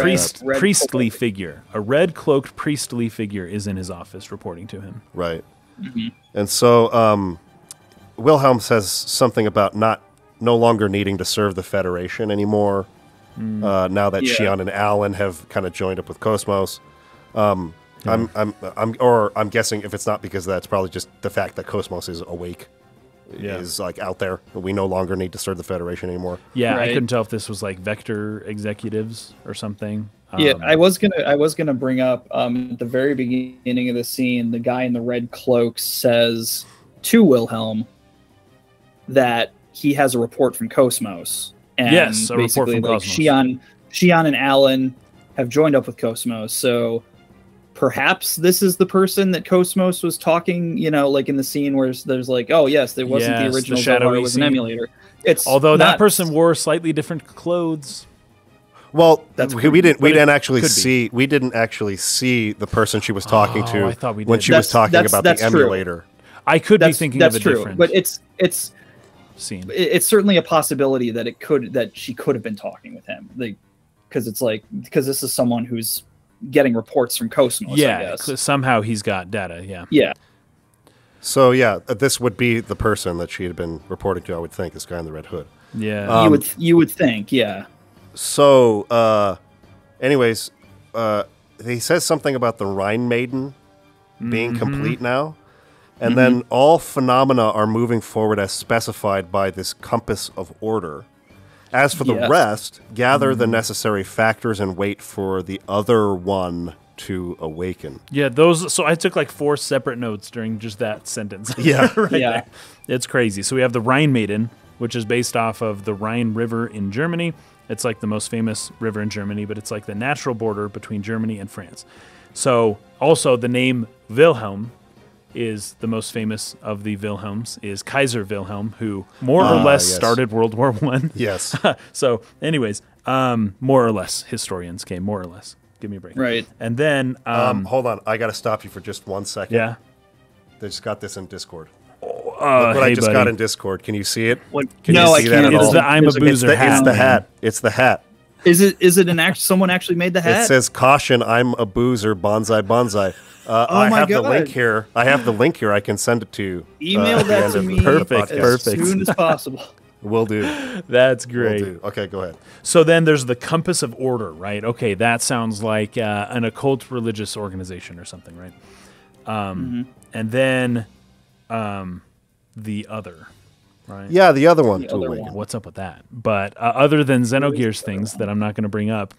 priestly figure. A red cloaked priestly figure is in his office reporting to him. Right. And so Wilhelm says something about no longer needing to serve the Federation anymore. Now that Shion and Alan have kind of joined up with KOS-MOS. I'm guessing if it's not because of that, it's probably just the fact that KOS-MOS is awake. Is like out there, but we no longer need to serve the Federation anymore. Yeah, right. I couldn't tell if this was like Vector executives or something. I was gonna bring up at the very beginning of the scene, the guy in the red cloak says to Wilhelm that he has a report from KOS-MOS. And yes, a report from KOS-MOS. Shion and Alan have joined up with KOS-MOS, so perhaps this is the person that KOS-MOS was talking, like in the scene where there's like, oh yes, there wasn't the original Ziggurat, it was an emulator. Although that person wore slightly different clothes. Well, we didn't actually see the person she was talking to I thought we did. when she was talking about the emulator. I could be thinking of a different. But it's scene. It's certainly a possibility that she could have been talking with him, because this is someone who's getting reports from KOS-MOS. Yeah, somehow he's got data. Yeah. So this would be the person that she had been reporting to. I would think, this guy in the red hood. Yeah, you would think. Yeah. So, anyways, he says something about the Rhine Maiden being complete now, and then all phenomena are moving forward as specified by this compass of order. As for the rest, gather the necessary factors and wait for the other one to awaken. Yeah, so I took like 4 separate notes during just that sentence. Yeah. There. It's crazy. So we have the Rhine Maiden, which is based off of the Rhine River in Germany. It's like the most famous river in Germany, but it's like the natural border between Germany and France. So also the name Wilhelm is the most famous of the Wilhelms, is Kaiser Wilhelm, who more or less started World War I. Yes. So anyways, more or less, historians came, more or less. Give me a break. Right. And then... hold on, I got to stop you for just 1 second. Yeah? They just got this in Discord. Look what I just got in Discord. Can you see it? Can you see that at all? It's the I'm a Boozer hat. It's the hat. It's the hat. Is it someone actually made the hat? It says, caution, I'm a boozer, bonsai, bonsai. I have the link here. I can send it to you. Email that to me as soon as possible. Will do. That's great. Will do. Okay, go ahead. So then there's the compass of order, right? Okay, that sounds like an occult religious organization or something, right? And then the other, right? Yeah, the other one. What's up with that? But other than Xenogears things that I'm not going to bring up,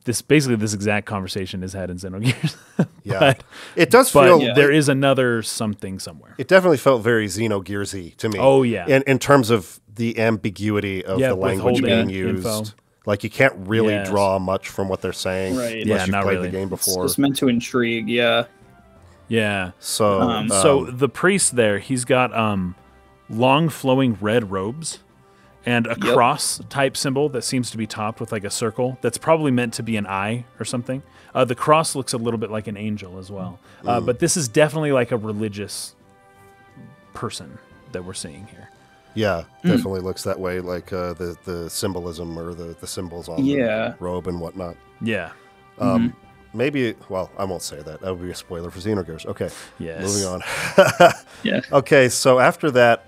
this exact conversation is had in Xenogears. Yeah, it does feel there is another something somewhere. It definitely felt very Xenogearsy to me. Oh yeah, in terms of the ambiguity of the language being used. Info. Like you can't really draw much from what they're saying, right? Unless you've played the game before. It's meant to intrigue, yeah. Yeah. So, so the priest there, he's got long flowing red robes and a cross type symbol that seems to be topped with like a circle that's probably meant to be an eye or something. The cross looks a little bit like an angel as well. But this is definitely like a religious person that we're seeing here. Yeah, definitely looks that way, like the symbolism or the symbols on the robe and whatnot. Yeah. Maybe, well, I won't say that. That would be a spoiler for Xenogears. Okay, moving on. Okay, so after that,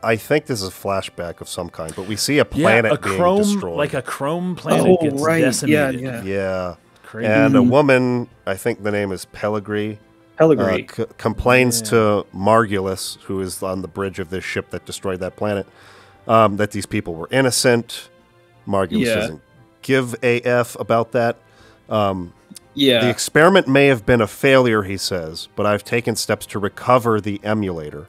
I think this is a flashback of some kind, but we see a planet being destroyed. Like a chrome planet gets decimated. Yeah. Crazy. And a woman, I think the name is Pellegri, complains to Margulis, who is on the bridge of this ship that destroyed that planet, that these people were innocent. Margulis doesn't give a F about that. The experiment may have been a failure, he says, but I've taken steps to recover the emulator.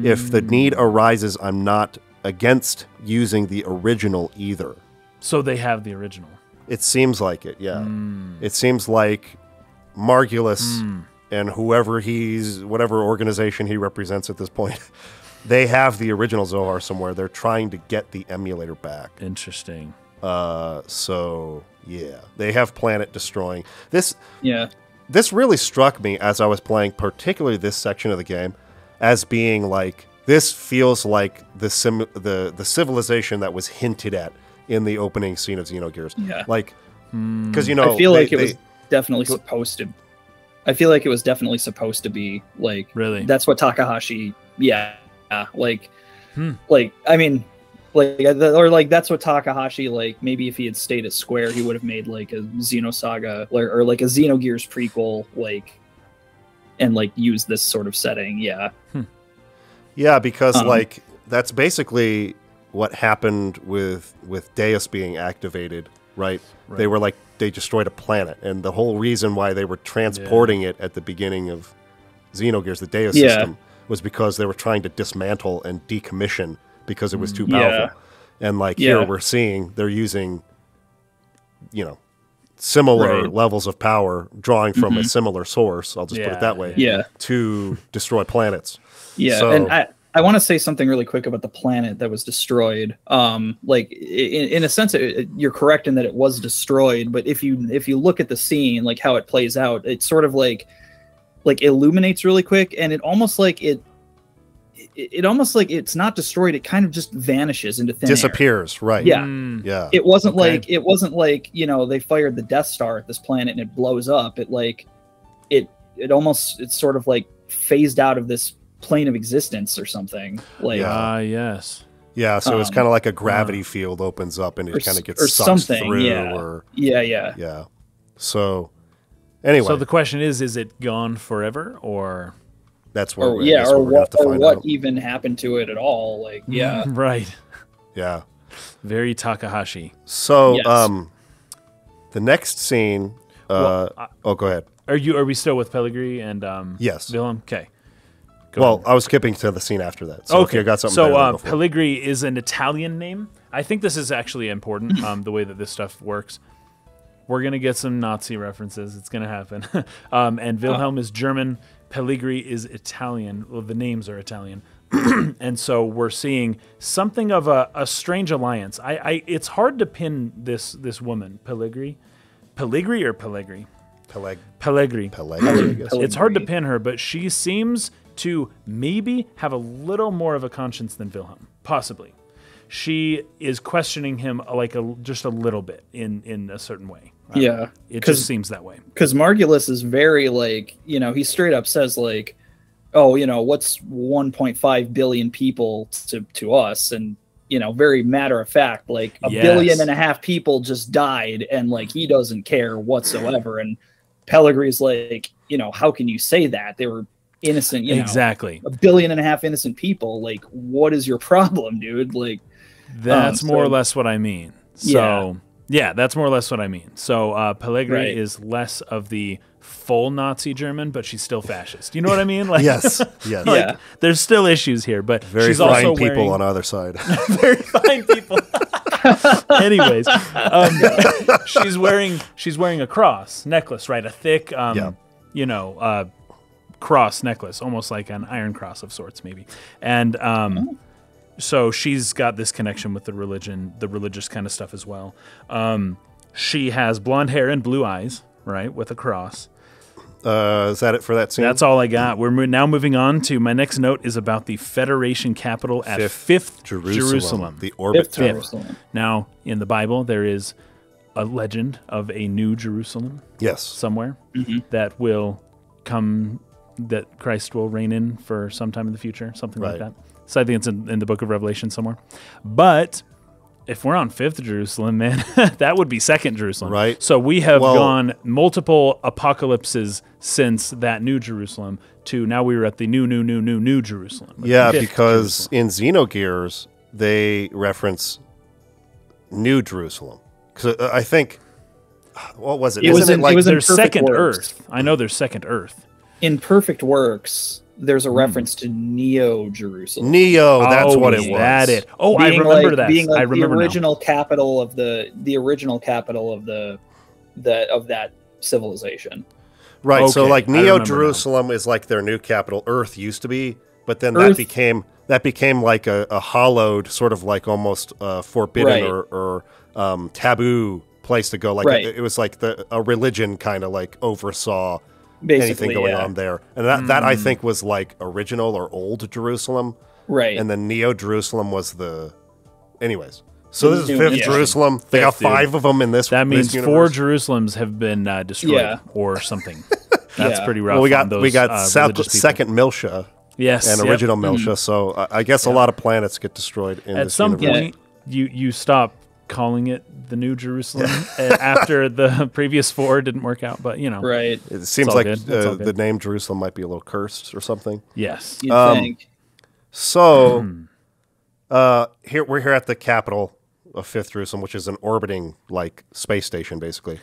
If the need arises, I'm not against using the original either. So they have the original. It seems like it, yeah. It seems like Margulis and whatever organization he represents at this point, they have the original Zohar somewhere. They're trying to get the emulator back. Interesting. So yeah, they have planet destroying this. Yeah, this really struck me as I was playing, particularly this section of the game, as being like, this feels like the civilization that was hinted at in the opening scene of Xenogears. Yeah, like because you know, I feel like it was definitely supposed to. I feel like it was definitely supposed to be like. Really, that's what Takahashi. Yeah, like, like I mean. Or like that's what Takahashi, like, maybe if he had stayed at Square, he would have made like a Xenosaga or like a Xenogears prequel, like, and like use this sort of setting. Yeah. Yeah, because like that's basically what happened with Deus being activated, right? They were like, they destroyed a planet, and the whole reason why they were transporting it at the beginning of Xenogears, the Deus system, was because they were trying to dismantle and decommission because it was too powerful. And like here we're seeing they're using, you know, similar levels of power drawing from a similar source, I'll just put it that way, to destroy planets. Yeah, so, and I want to say something really quick about the planet that was destroyed. Like in a sense, you're correct in that it was destroyed, but if you look at the scene, like how it plays out, it's sort of like illuminates really quick, and it almost like it's not destroyed. It kind of just vanishes into thin disappears, air. right? Yeah, yeah. It wasn't like you know, they fired the Death Star at this planet and it blows up. It sort of like phased out of this plane of existence or something. Like yes. Yeah, so it's kind of like a gravity field opens up and it kind of gets sucked through. Yeah. So anyway, so the question is it gone forever, or that's where what even happened to it at all? Like, right. Yeah. Very Takahashi. So the next scene. Go ahead. Are we still with Pellegri and yes, Wilhelm? Okay. I was skipping to the scene after that. So okay. If you got something so Pellegri is an Italian name. I think this is actually important, the way that this stuff works. We're going to get some Nazi references. It's going to happen. And Wilhelm is German. Pellegri is Italian. Well, the names are Italian. And so we're seeing something of a strange alliance. It's hard to pin this woman, Pellegri. Pellegri or Pellegri? Pellegri. I guess. It's hard to pin her, but she seems to maybe have a little more of a conscience than Wilhelm, possibly. She is questioning him just a little bit in a certain way. Yeah, it just seems that way. Because Margulis is very he straight up says what's 1.5 billion people to us, and very matter of fact, like a billion and a half people just died, and he doesn't care whatsoever. And Pellegri's like, how can you say that? They were innocent, exactly. 1.5 billion innocent people. Like, what is your problem, dude? Like, that's more or less what I mean. So yeah, that's more or less what I mean. So Pellegri is less of the full Nazi German, but she's still fascist. You know what I mean? Like, yes. There's still issues here, but very she's fine also people on either side. Very fine people. Anyways, she's wearing a cross necklace, right? A thick, cross necklace, almost like an iron cross of sorts, maybe. And so she's got this connection with the religion, the religious kind of stuff as well. She has blonde hair and blue eyes, right, with a cross. Is that it for that scene? That's all I got. We're now moving on to my next note is about the Federation capital at Fifth Jerusalem. The orbit Jerusalem. Now, in the Bible, there is a legend of a new Jerusalem. Yes. Somewhere that will come, that Christ will reign in for some time in the future, something like that. So I think it's in the book of Revelation somewhere. But if we're on Fifth Jerusalem, man, that would be Second Jerusalem. Right. So we have gone multiple apocalypses since that new Jerusalem to now we were at the new Jerusalem. Yeah, because in Xenogears, they reference New Jerusalem. Because I think, what was it? It was there's Second Earth. I know there's Second Earth. In Perfect Works, there's a reference to Neo Jerusalem. That's what it was. That it? Oh, I remember that. Being I remember the original capital of the original capital of that civilization. Right. Okay. So like Neo Jerusalem is like their new capital. Earth used to be, but then that became like a hollowed, sort of like almost forbidden or taboo place to go. Like it was like a religion kind of like oversaw anything going on there, and that I think was like original or old Jerusalem. Right. And then Neo Jerusalem was the, anyways. So this is fifth Jerusalem. They got 5 of them in this. That means 4 Jerusalems have been destroyed or something. That's pretty rough. Well, we got second Miltia. Yes, and original Miltia. So I guess a lot of planets get destroyed in at this some universe. point. You stop calling it the New Jerusalem after the previous 4 didn't work out, but right. It seems like the name Jerusalem might be a little cursed or something. Yes, you think. So we're here at the capital of Fifth Jerusalem, which is an orbiting like space station, basically.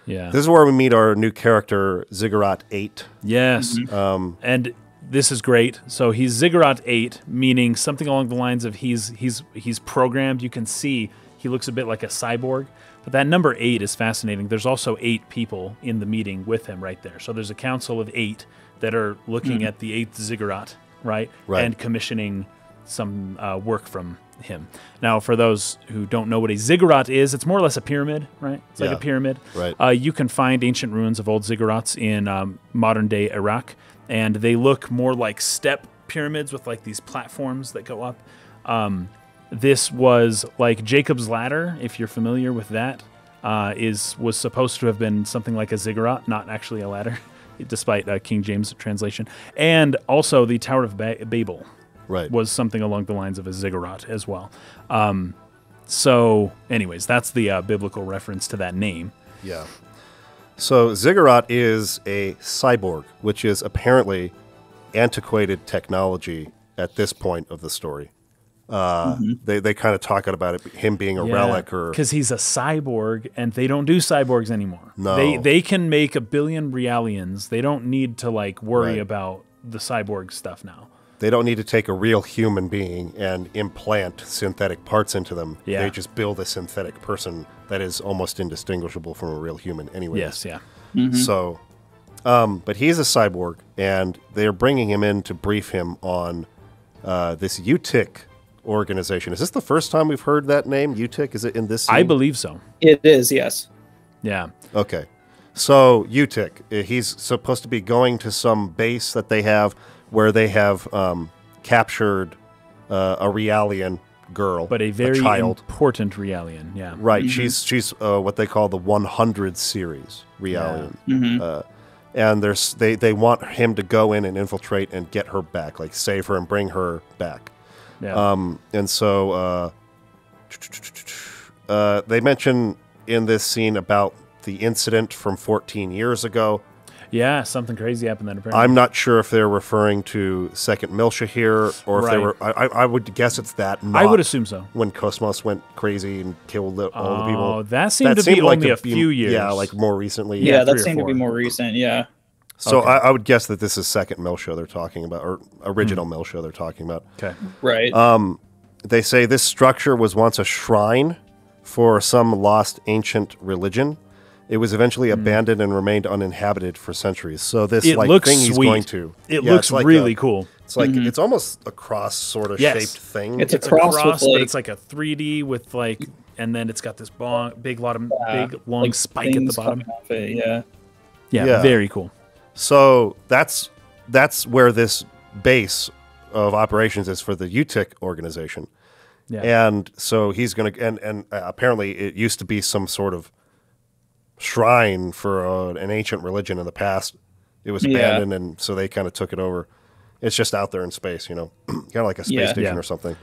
Yeah, this is where we meet our new character Ziggurat 8. Yes, and this is great. So he's Ziggurat 8, meaning something along the lines of he's programmed. You can see he looks a bit like a cyborg, but that number 8 is fascinating. There's also 8 people in the meeting with him right there. So there's a council of 8 that are looking at the 8th Ziggurat, right, and commissioning some work from him. Now, for those who don't know what a ziggurat is, it's more or less a pyramid, right? It's like a pyramid. Right. You can find ancient ruins of old ziggurats in modern-day Iraq, and they look more like step pyramids with like these platforms that go up. This was like Jacob's Ladder, if you're familiar with that, was supposed to have been something like a ziggurat, not actually a ladder, despite King James translation. And also the Tower of Babel. Right. Was something along the lines of a ziggurat as well. So, anyways, that's the biblical reference to that name. Yeah. So, Ziggurat is a cyborg, which is apparently antiquated technology at this point of the story. They kind of talk about it, him being a relic, or because he's a cyborg, and they don't do cyborgs anymore. No, they can make 1 billion realians. They don't need to like worry about the cyborg stuff now. They don't need to take a real human being and implant synthetic parts into them. Yeah. They just build a synthetic person that is almost indistinguishable from a real human anyway. Yes, yeah. So, but he's a cyborg, and they're bringing him in to brief him on this UTIC organization. Is this the first time we've heard that name, UTIC? Is it in this scene? I believe so. It is, yes. Yeah. Okay. So, UTIC, he's supposed to be going to some base that they have where they have captured a Relian girl, but a very child. Important Relian, yeah. Right, she's what they call the 100 series Relian, and they want him to go in and infiltrate and get her back, like save her and bring her back. Yeah. And so they mention in this scene about the incident from 14 years ago. Yeah, something crazy happened then, apparently. I'm not sure if they're referring to Second Miltia here, or if they were. I would guess it's that. I would assume so. When KOS-MOS went crazy and killed all the people. Oh, that seemed to be like only a few years. Yeah, like more recently. Yeah, that seemed to be more recent, yeah. So I would guess that this is Second Miltia they're talking about, or original Miltia they're talking about. Okay. Right. They say this structure was once a shrine for some lost ancient religion. It was eventually abandoned and remained uninhabited for centuries. So this thing he's going to. It looks like really cool. It's like it's almost a cross sort of shaped thing. It's a cross but it's like a 3D with like, and then it's got this big long like spike at the bottom. Yeah, very cool. So that's where this base of operations is for the UTIC organization. Yeah. And so he's going to, and apparently it used to be some sort of shrine for an ancient religion in the past. It was abandoned, and so they kind of took it over. It's just out there in space, kind of like a space station or something.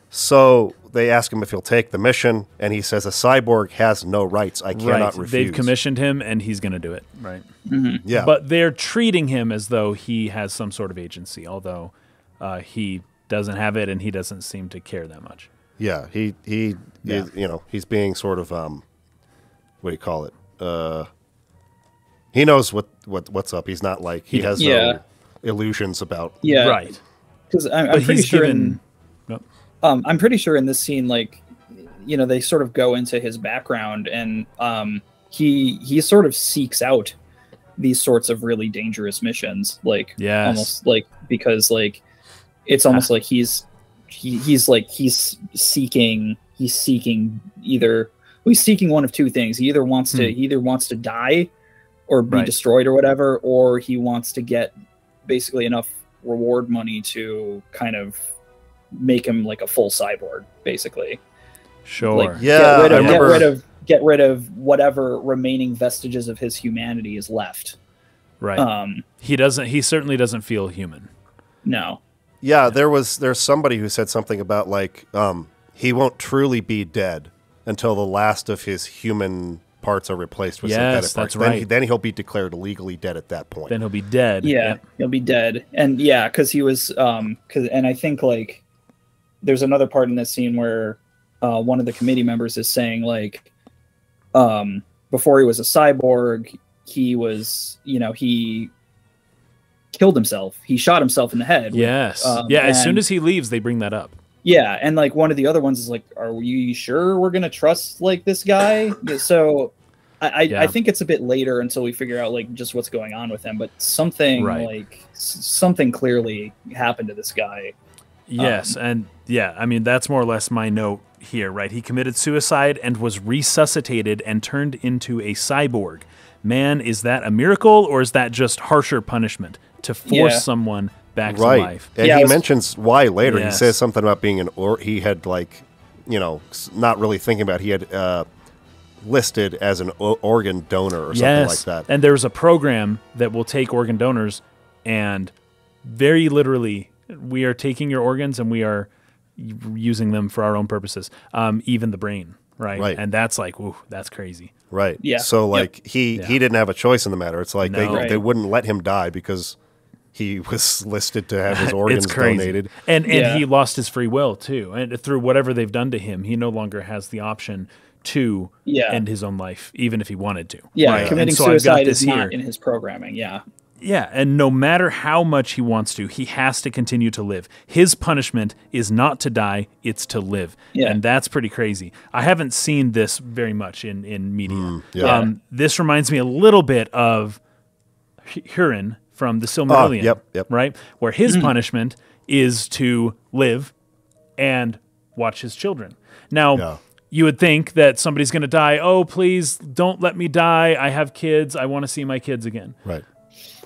So they ask him if he'll take the mission, and he says, a cyborg has no rights. I cannot refuse. They've commissioned him, and he's going to do it, right? Yeah. But they're treating him as though he has some sort of agency, although he doesn't have it, and he doesn't seem to care that much. Yeah, he is, he's being sort of, what do you call it? He knows what's up. He's not like, he has no illusions about. Yeah. Right. Because I'm pretty sure I'm pretty sure in this scene, like, they sort of go into his background, and he sort of seeks out these sorts of really dangerous missions, like almost like, because like it's almost like he's seeking either, he's seeking one of two things. He either wants to die or be destroyed or whatever, or he wants to get basically enough reward money to kind of make him like a full cyborg, basically. Sure. Like, yeah. Get rid of whatever remaining vestiges of his humanity is left. Right. He certainly doesn't feel human. No. Yeah, there's somebody who said something about like he won't truly be dead until the last of his human parts are replaced with synthetic parts. That's right. Then he'll be declared legally dead at that point. Then he'll be dead. Yeah, he'll be dead. And yeah, because he was and I think like there's another part in this scene where one of the committee members is saying like before he was a cyborg, he was, he killed himself. He shot himself in the head. Yes. As soon as he leaves, they bring that up. Yeah, and like one of the other ones is like, "Are you sure we're gonna trust like this guy?" So, I think it's a bit later until we figure out like just what's going on with him. But something something clearly happened to this guy. Yes, and yeah, I mean that's more or less my note here, right? He committed suicide and was resuscitated and turned into a cyborg. Man, is that a miracle or is that just harsher punishment to force someone back to life? And he mentions why later. He says something about being he had like, not really thinking about it. He had listed as an organ donor or something like that. And there's a program that will take organ donors and very literally we are taking your organs and we are using them for our own purposes, even the brain, right? And that's like, ooh, that's crazy. Right. Yeah. So like he didn't have a choice in the matter. It's like they wouldn't let him die because he was listed to have his organs donated. And he lost his free will too. And through whatever they've done to him, he no longer has the option to end his own life, even if he wanted to. Yeah, committing suicide is not in his programming. Yeah. Yeah, and no matter how much he wants to, he has to continue to live. His punishment is not to die, it's to live. Yeah. And that's pretty crazy. I haven't seen this very much in media. This reminds me a little bit of Huron from the Silmarillion, right? Where his punishment is to live and watch his children. Now, you would think that somebody's going to die. Oh, please don't let me die. I have kids. I want to see my kids again. Right.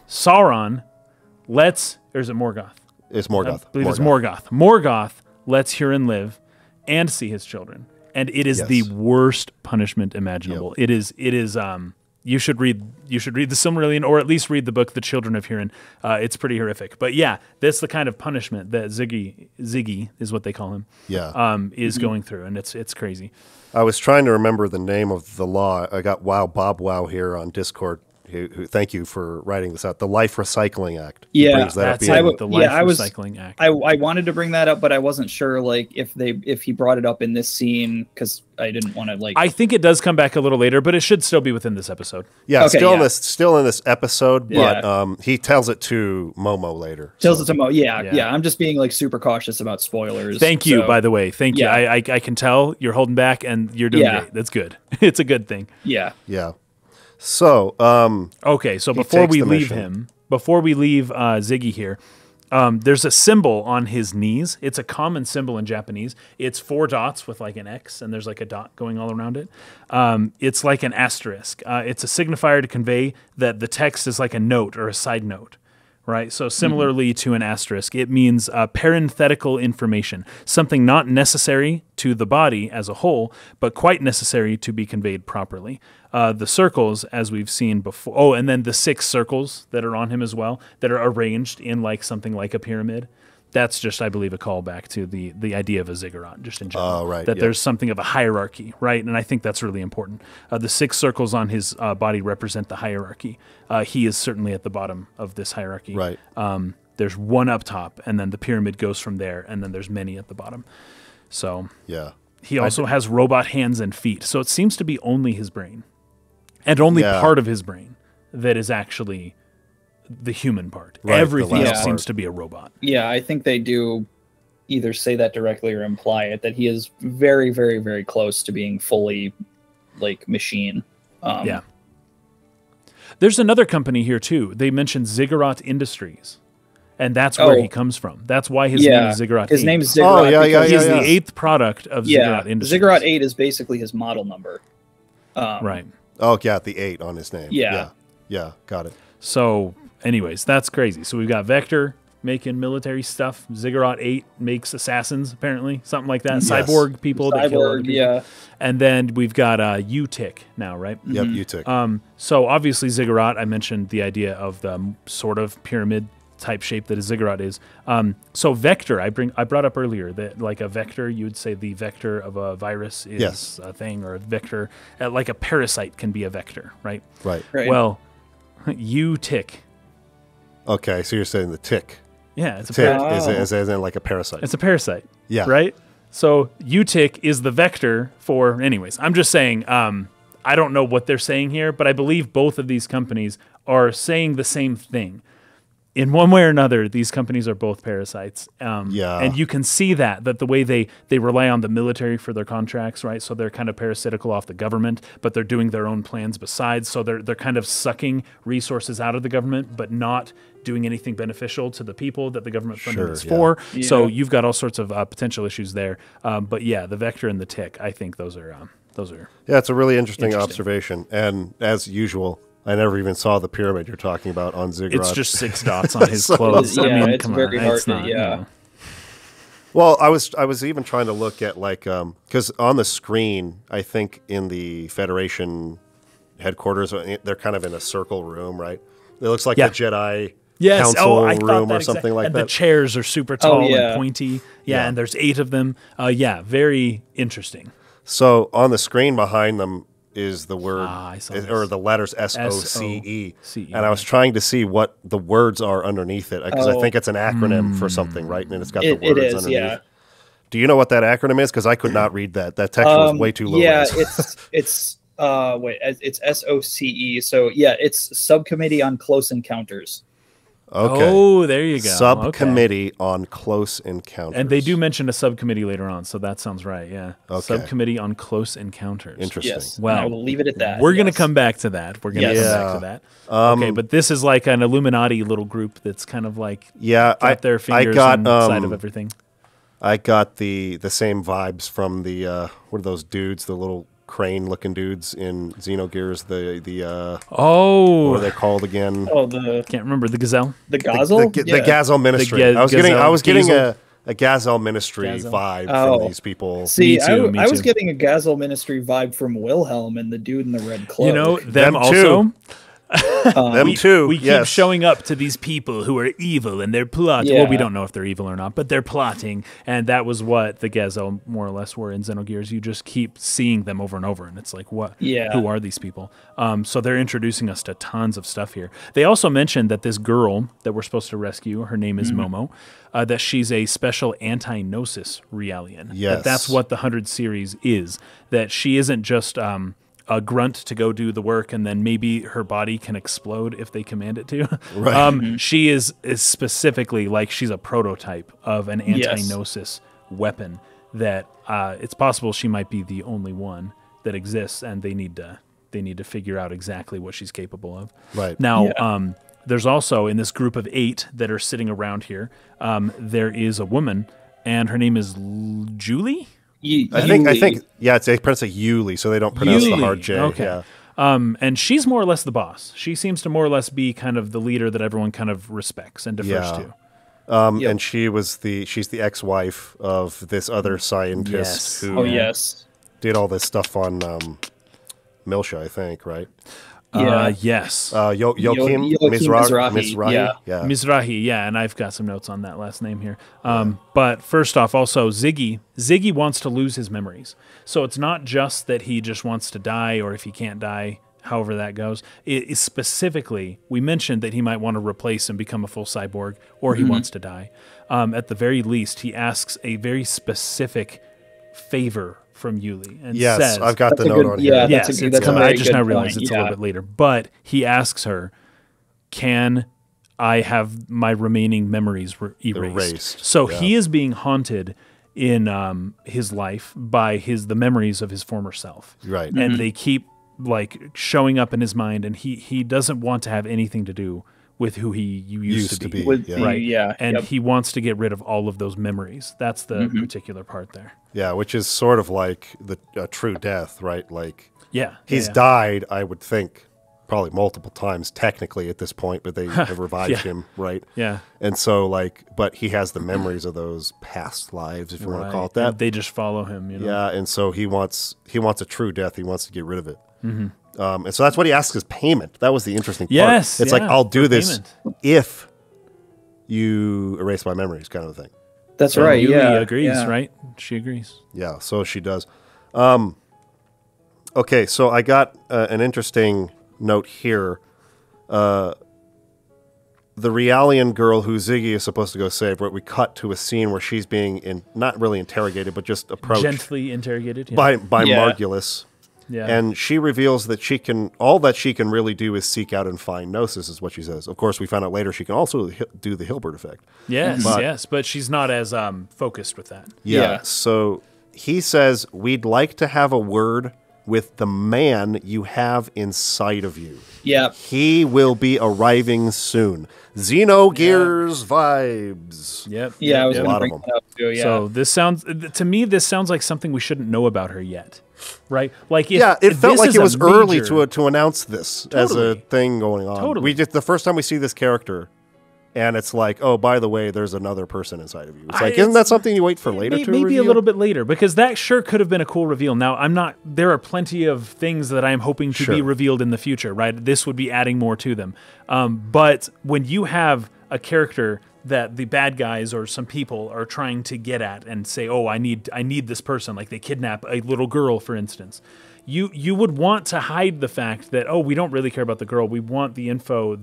Sauron or is it Morgoth? It's Morgoth. I believe it's Morgoth. Morgoth lets Huron live and see his children. And it is the worst punishment imaginable. It is you should read the Silmarillion, or at least read the book The Children of Huron. It's pretty horrific. But yeah, that's the kind of punishment that Ziggy is what they call him. Is going through, and it's crazy. I was trying to remember the name of the law. I got Bob Wow here on Discord. Who thank you for writing this out. The Life Recycling Act. Yeah, the Life Recycling Act. I wanted to bring that up, but I wasn't sure like if he brought it up in this scene because I didn't want to like. I think it does come back a little later, but it should still be within this episode. Yeah, still in this episode, but he tells it to Momo later. Tells it to Momo. Yeah. I'm just being like super cautious about spoilers. Thank you, by the way. Thank you. I can tell you're holding back, and you're doing great. That's good. It's a good thing. Yeah. So, okay. So before we leave Ziggy here, there's a symbol on his knees. It's a common symbol in Japanese. It's 4 dots with like an X, and there's like a dot going all around it. It's like an asterisk. It's a signifier to convey that the text is like a note or a side note. Right, so similarly to an asterisk, it means parenthetical information, something not necessary to the body as a whole, but quite necessary to be conveyed properly. The circles, as we've seen before, and then the 6 circles that are on him as well, that are arranged in like something like a pyramid. That's just, I believe, a callback to the idea of a ziggurat, just in general. That there's something of a hierarchy, right? And I think that's really important. The 6 circles on his body represent the hierarchy. He is certainly at the bottom of this hierarchy. Right. There's one up top, and then the pyramid goes from there, and then there's many at the bottom. So he also has robot hands and feet. So it seems to be only his brain, and only part of his brain that is actually the human part. Everything else seems to be a robot. Yeah, I think they do either say that directly or imply it, that he is very, very, very close to being fully like machine. There's another company here too. They mentioned Ziggurat Industries, and that's where he comes from. That's why his name is Ziggurat. His name is Ziggurat. He's the 8th product of Ziggurat Industries. Ziggurat 8 is basically his model number. Right. Oh yeah, the 8 on his name. Yeah, got it. So, anyways, that's crazy. So we've got Vector making military stuff. Ziggurat 8 makes assassins, apparently, something like that. Yes. Cyborg people. That kill other people. And then we've got UTIC now, right? Yep, UTIC. So obviously Ziggurat, I mentioned the idea of the sort of pyramid type shape that a Ziggurat is. So Vector, I brought up earlier that like a vector, you would say the vector of a virus is a thing, or a vector, like a parasite can be a vector, right? Right. Well, UTIC. Okay, so you're saying the tick. Yeah, it's a tick is in like a parasite. It's a parasite. Yeah. Right? So UTIC is the vector for, anyways, I'm just saying, I don't know what they're saying here, but I believe both of these companies are saying the same thing. In one way or another, these companies are both parasites. And you can see that the way they rely on the military for their contracts, right? So they're kind of parasitical off the government, but they're doing their own plans besides. So they're kind of sucking resources out of the government, but not doing anything beneficial to the people that the government funding is for. Yeah. So you've got all sorts of potential issues there. But yeah, the vector and the tick, I think those are. Yeah, it's a really interesting observation. And as usual, I never even saw the pyramid you're talking about on Ziggurat. It's just 6 dots on his clothes. I mean, it's very hard to, You know. Well, I was even trying to look at like because on the screen, I think in the Federation headquarters, they're kind of in a circle room, right? It looks like the Jedi council room or something like and that. And the chairs are super tall and pointy. Yeah, and there's 8 of them. Very interesting. So on the screen behind them is the word or the letters S.O.C.E. And I was trying to see what the words are underneath it because I think it's an acronym for something, right? And it's got the words underneath. Yeah. Do you know what that acronym is? Because I could not read that. That text was way too low. Yeah, it's S.O.C.E. So yeah, it's Subcommittee on Close Encounters. Okay. Oh, there you go. Subcommittee on Close Encounters. And they do mention a subcommittee later on, so that sounds right, yeah. Okay. Subcommittee on Close Encounters. Interesting. Yes. Well, I will leave it at that. We're going to come back to that. We're going to come back to that. Okay, but this is like an Illuminati little group that's kind of like got their fingers inside of everything. I got the same vibes from the, what are those dudes, the little crane-looking dudes in Xenogears, what are they called again? Can't remember, the Gazelle? The Gazelle? The Gazelle Ministry. I was getting a Gazelle Ministry vibe from these people. See, I was getting a Gazelle Ministry vibe from Wilhelm and the dude in the red cloak. You know, them also... Them too. We keep showing up to these people who are evil and they're plotting. Yeah. Well, we don't know if they're evil or not, but they're plotting. And that was what the Gazelle more or less were in Xenogears. You just keep seeing them over and over, and it's like, what? Yeah. Who are these people? So they're introducing us to tons of stuff here. They also mentioned that this girl that we're supposed to rescue, her name is Momo, that she's a special anti-Gnosis Relian. Yes. That's what the 100 series is. That she isn't just... a grunt to go do the work, and then maybe her body can explode if they command it to. Right. She is specifically like she's a prototype of an anti-Gnosis weapon that it's possible she might be the only one that exists, and they need to figure out exactly what she's capable of. Right. Now, there's also in this group of 8 that are sitting around here, there is a woman, and her name is Julie. I think they pronounce it Yuli, so they don't pronounce the hard J. Okay. Yeah. And she's more or less the boss. She seems to more or less be kind of the leader that everyone kind of respects and defers to. And she's the ex-wife of this other scientist who did all this stuff on Milsha, I think, right? Yes. Joachim Mizrahi. Mizrahi, and I've got some notes on that last name here. But first off, also, Ziggy wants to lose his memories. So it's not just that he just wants to die, or if he can't die, however that goes. It is specifically, we mentioned that he might want to replace and become a full cyborg, or he wants to die. At the very least, he asks a very specific favor from Yuli and says, I've got the note on here. It's coming. I just now realized it's a little bit later. But he asks her, can I have my remaining memories erased? So he is being haunted in his life by the memories of his former self. Right. And they keep like showing up in his mind, and he doesn't want to have anything to do with who he used to be. Right. And he wants to get rid of all of those memories. That's the particular part there. Yeah, which is sort of like the true death, right? Like, he's yeah. died, I would think, probably multiple times technically at this point, but they have revived him, right? Yeah. And so, like, but he has the memories of those past lives, if you want to call it that. And they just follow him, you know? Yeah, and so he wants a true death. He wants to get rid of it. And so that's what he asks as payment. That was the interesting part. Yes, it's like, I'll do this if you erase my memories, kind of a thing. That's right. Yui agrees, right? She agrees. Yeah, so she does. Okay, so I got an interesting note here. The Relian girl who Ziggy is supposed to go save, where we cut to a scene where she's being not really interrogated, but just approached. Gently interrogated. By Margulis. Yeah. And she reveals that all that she can really do is seek out and find Gnosis, is what she says. Of course, we found out later she can also do the Hilbert effect. Yes, but she's not as focused with that. Yeah, so he says, we'd like to have a word with the man you have inside of you. Yeah. He will be arriving soon. Xenogears vibes. Yep. Yeah, I was a lot of them. Too, So this sounds like something we shouldn't know about her yet. Right? Like if, it felt like it was early major... to announce this as a thing going on. Totally. The first time we see this character, and it's like, oh, by the way, there's another person inside of you. It's like, isn't that something you wait for later to maybe reveal? a little bit later, because that sure could have been a cool reveal. Now, there are plenty of things that I'm hoping to be revealed in the future, right? This would be adding more to them. But when you have a character that the bad guys or some people are trying to get at and say, oh, I need this person, like they kidnap a little girl, for instance. You would want to hide the fact that, oh, we don't really care about the girl. We want the info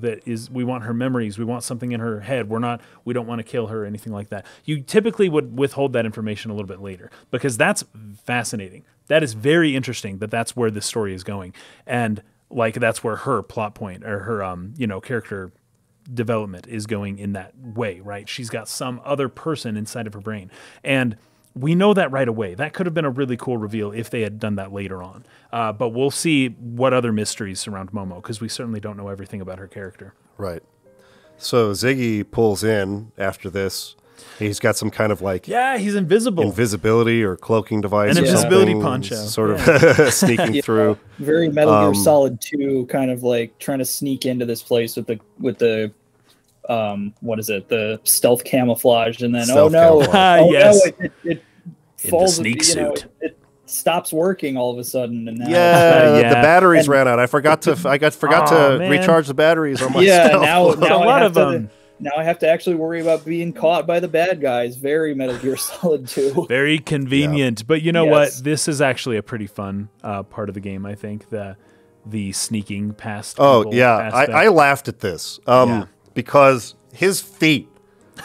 we want her memories. We want something in her head. We don't want to kill her or anything like that. You typically would withhold that information a little bit later, because that's fascinating. That is very interesting that's where this story is going. And like, that's where her plot point or her, character development is going in that way, right? She's got some other person inside of her brain. And we know that right away. That could have been a really cool reveal if they had done that later on. But we'll see what other mysteries surround Momo, because we certainly don't know everything about her character. Right. So Ziggy pulls in after this. He's got some kind of like... Yeah, he's invisible. Invisibility or cloaking device. An invisibility poncho. Sort of sneaking through. Very Metal Gear Solid 2, kind of like trying to sneak into this place with the what is it? The stealth camouflage, and then yes, no, it falls. In the sneak suit. It stops working all of a sudden, and now the batteries ran out. I forgot to recharge the batteries on my stealth. now a lot of them. Now I have to actually worry about being caught by the bad guys. Very Metal Gear Solid 2. Very convenient. Yeah. But you know what? This is actually a pretty fun part of the game, I think. The sneaking past. Oh, yeah. I laughed at this because his feet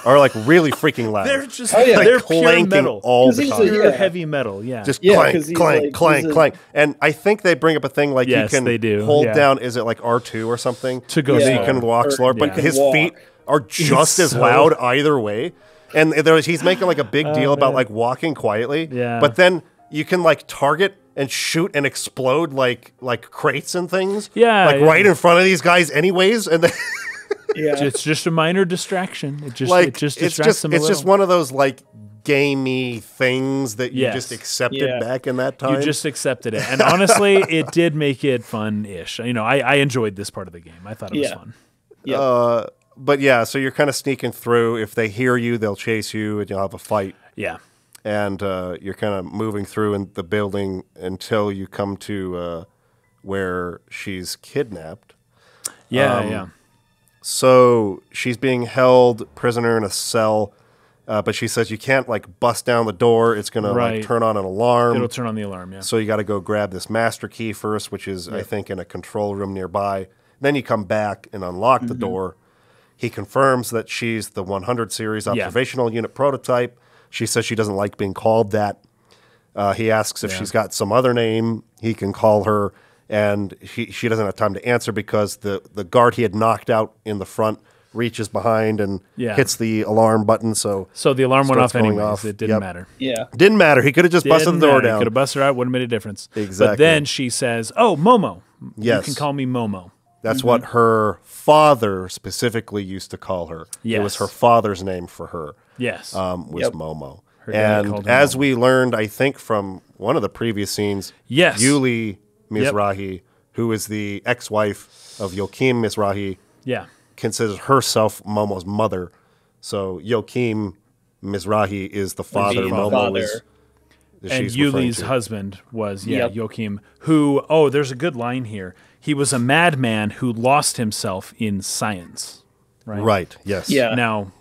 are like really freaking loud. They're just they're pure metal. All the time. Pure heavy metal, just clank, clank, clank, clank. And I think they bring up a thing like you can hold down, is it like R2 or something? To go so you can walk slower. But his feet are just as loud either way. And he's making like a big deal about like walking quietly. Yeah. But then you can like target and shoot and explode like crates and things. Yeah. Right in front of these guys anyways. And then it's just a minor distraction. It just distracts them a little. It's just one of those like gamey things that you just accepted back in that time. You just accepted it. And honestly, it did make it fun-ish. I enjoyed this part of the game. I thought it was fun. Yeah. But yeah, so you're kind of sneaking through. If they hear you, they'll chase you and you'll have a fight. Yeah. And you're kind of moving through in the building until you come to where she's kidnapped. Yeah. So she's being held prisoner in a cell, but she says you can't like bust down the door. It's going to like turn on an alarm. It'll turn on the alarm, yeah. So you got to go grab this master key first, which is, I think, in a control room nearby. Then you come back and unlock the door. He confirms that she's the 100 series observational unit prototype. She says she doesn't like being called that. He asks if she's got some other name he can call her, and she doesn't have time to answer because the guard he had knocked out in the front reaches behind and hits the alarm button. So the alarm went off anyways. It didn't matter. Yeah. Didn't matter. He could have just busted the door down. He could have busted her out. Wouldn't have made a difference. Exactly. But then she says, "Oh, Momo. Yes. You can call me Momo." That's what her father specifically used to call her. Yes. It was her father's name for her. Yes. Was Momo. Her dad called And her as Momo. we learned, I think, from one of the previous scenes, Yuli Mizrahi, who is the ex-wife of Joachim Mizrahi, considers herself Momo's mother. So Joachim Mizrahi is the father. Momo is... And Yuli's husband was, Joachim, who, there's a good line here. He was a madman who lost himself in science. Right? Right, yes. Yeah. Now,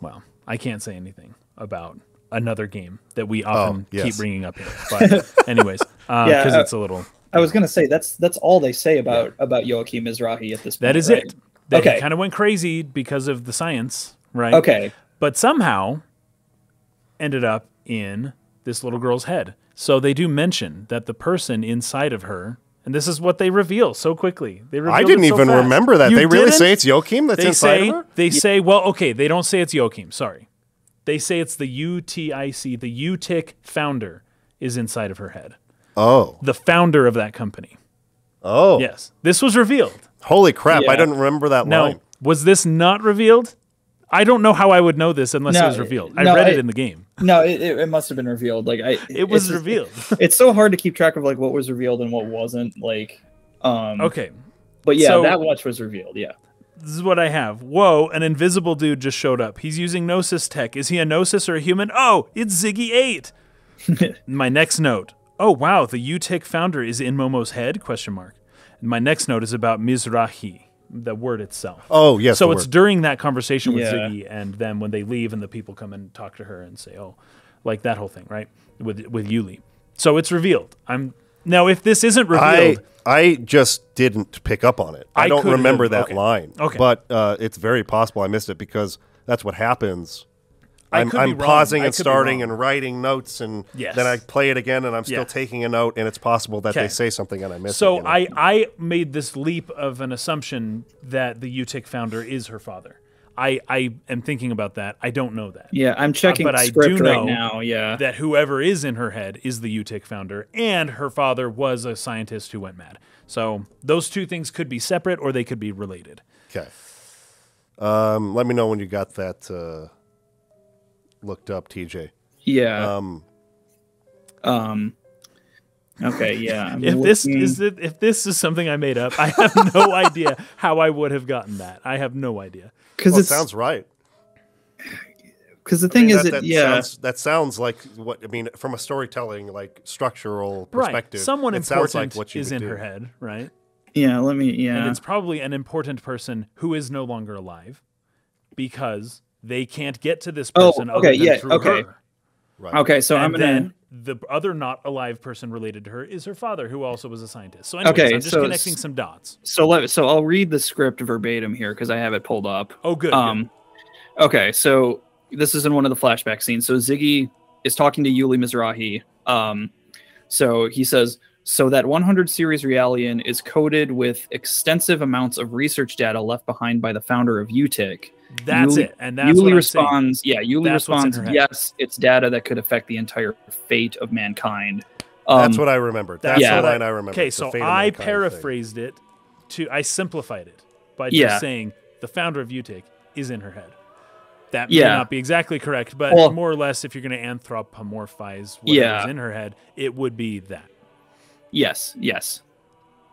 well, I can't say anything about another game that we often keep bringing up here. But anyways, because it's a little... I was going to say, that's all they say about Joachim Mizrahi at this point. That is it. That he kind of went crazy because of the science, right? Okay. But somehow ended up in this little girl's head. So they do mention that the person inside of her, and this is what they reveal so quickly. I didn't even remember that. They really say it's Joachim that's inside of her? They say, well, okay, they don't say it's Joachim, sorry. They say it's the UTIC, the UTIC founder is inside of her head. Oh. The founder of that company. Oh. Yes. This was revealed. Holy crap, I didn't remember that line. Was this not revealed? I don't know how I would know this unless it was revealed. I read it in the game. No, it must have been revealed. It was revealed. It's so hard to keep track of what was revealed and what wasn't. Okay. But yeah, that much was revealed. Yeah. This is what I have. Whoa, an invisible dude just showed up. He's using Gnosis tech. Is he a Gnosis or a human? Oh, it's Ziggy 8. My next note. Oh, wow, the UTIC founder is in Momo's head? ? My next note is about Mizrahi, the word itself. Oh, yes. So it's during that conversation with Ziggy, and then when they leave and the people come and talk to her and say, like that whole thing, right? With Yuli. So it's revealed. Now, if this isn't revealed... I just didn't pick up on it. I don't remember that line. Okay. But it's very possible I missed it because that's what happens. I'm wrong. pausing and starting and writing notes, and Yes. then I play it again, and I'm still taking a note, and it's possible that they say something and I miss it. So I made this leap of an assumption that the UTIC founder is her father. I am thinking about that. I don't know that. Yeah, I'm checking but script I do right know now. Yeah, that whoever is in her head is the UTIC founder, and her father was a scientist who went mad. So those two things could be separate, or they could be related. Okay. Let me know when you got that looked up, TJ. Yeah. Okay. Yeah. If this is something I made up, I have no idea how I would have gotten that. I have no idea. Because it sounds right. Because the thing is, that sounds like what I mean from a storytelling, structural perspective. Right. Someone important like what is in her head, right? Yeah. And it's probably an important person who is no longer alive because they can't get to this person other than through her. Right. Okay, so I'm gonna. The other not alive person related to her is her father, who also was a scientist. So, anyways, I'm just connecting some dots. So I'll read the script verbatim here because I have it pulled up. Oh, good. Okay, so this is in one of the flashback scenes. So Ziggy is talking to Yuli Mizrahi. So he says, so that 100 series Relian is coded with extensive amounts of research data left behind by the founder of UTIC. That's it. And that's Yuli what responds, Yuli responds, yes, it's data that could affect the entire fate of mankind. That's what I remembered. That's the line I remember. Okay, so I paraphrased it I simplified it by just saying the founder of UTIC is in her head. That may not be exactly correct, but more or less, if you're going to anthropomorphize whatever's in her head, it would be that. Yes.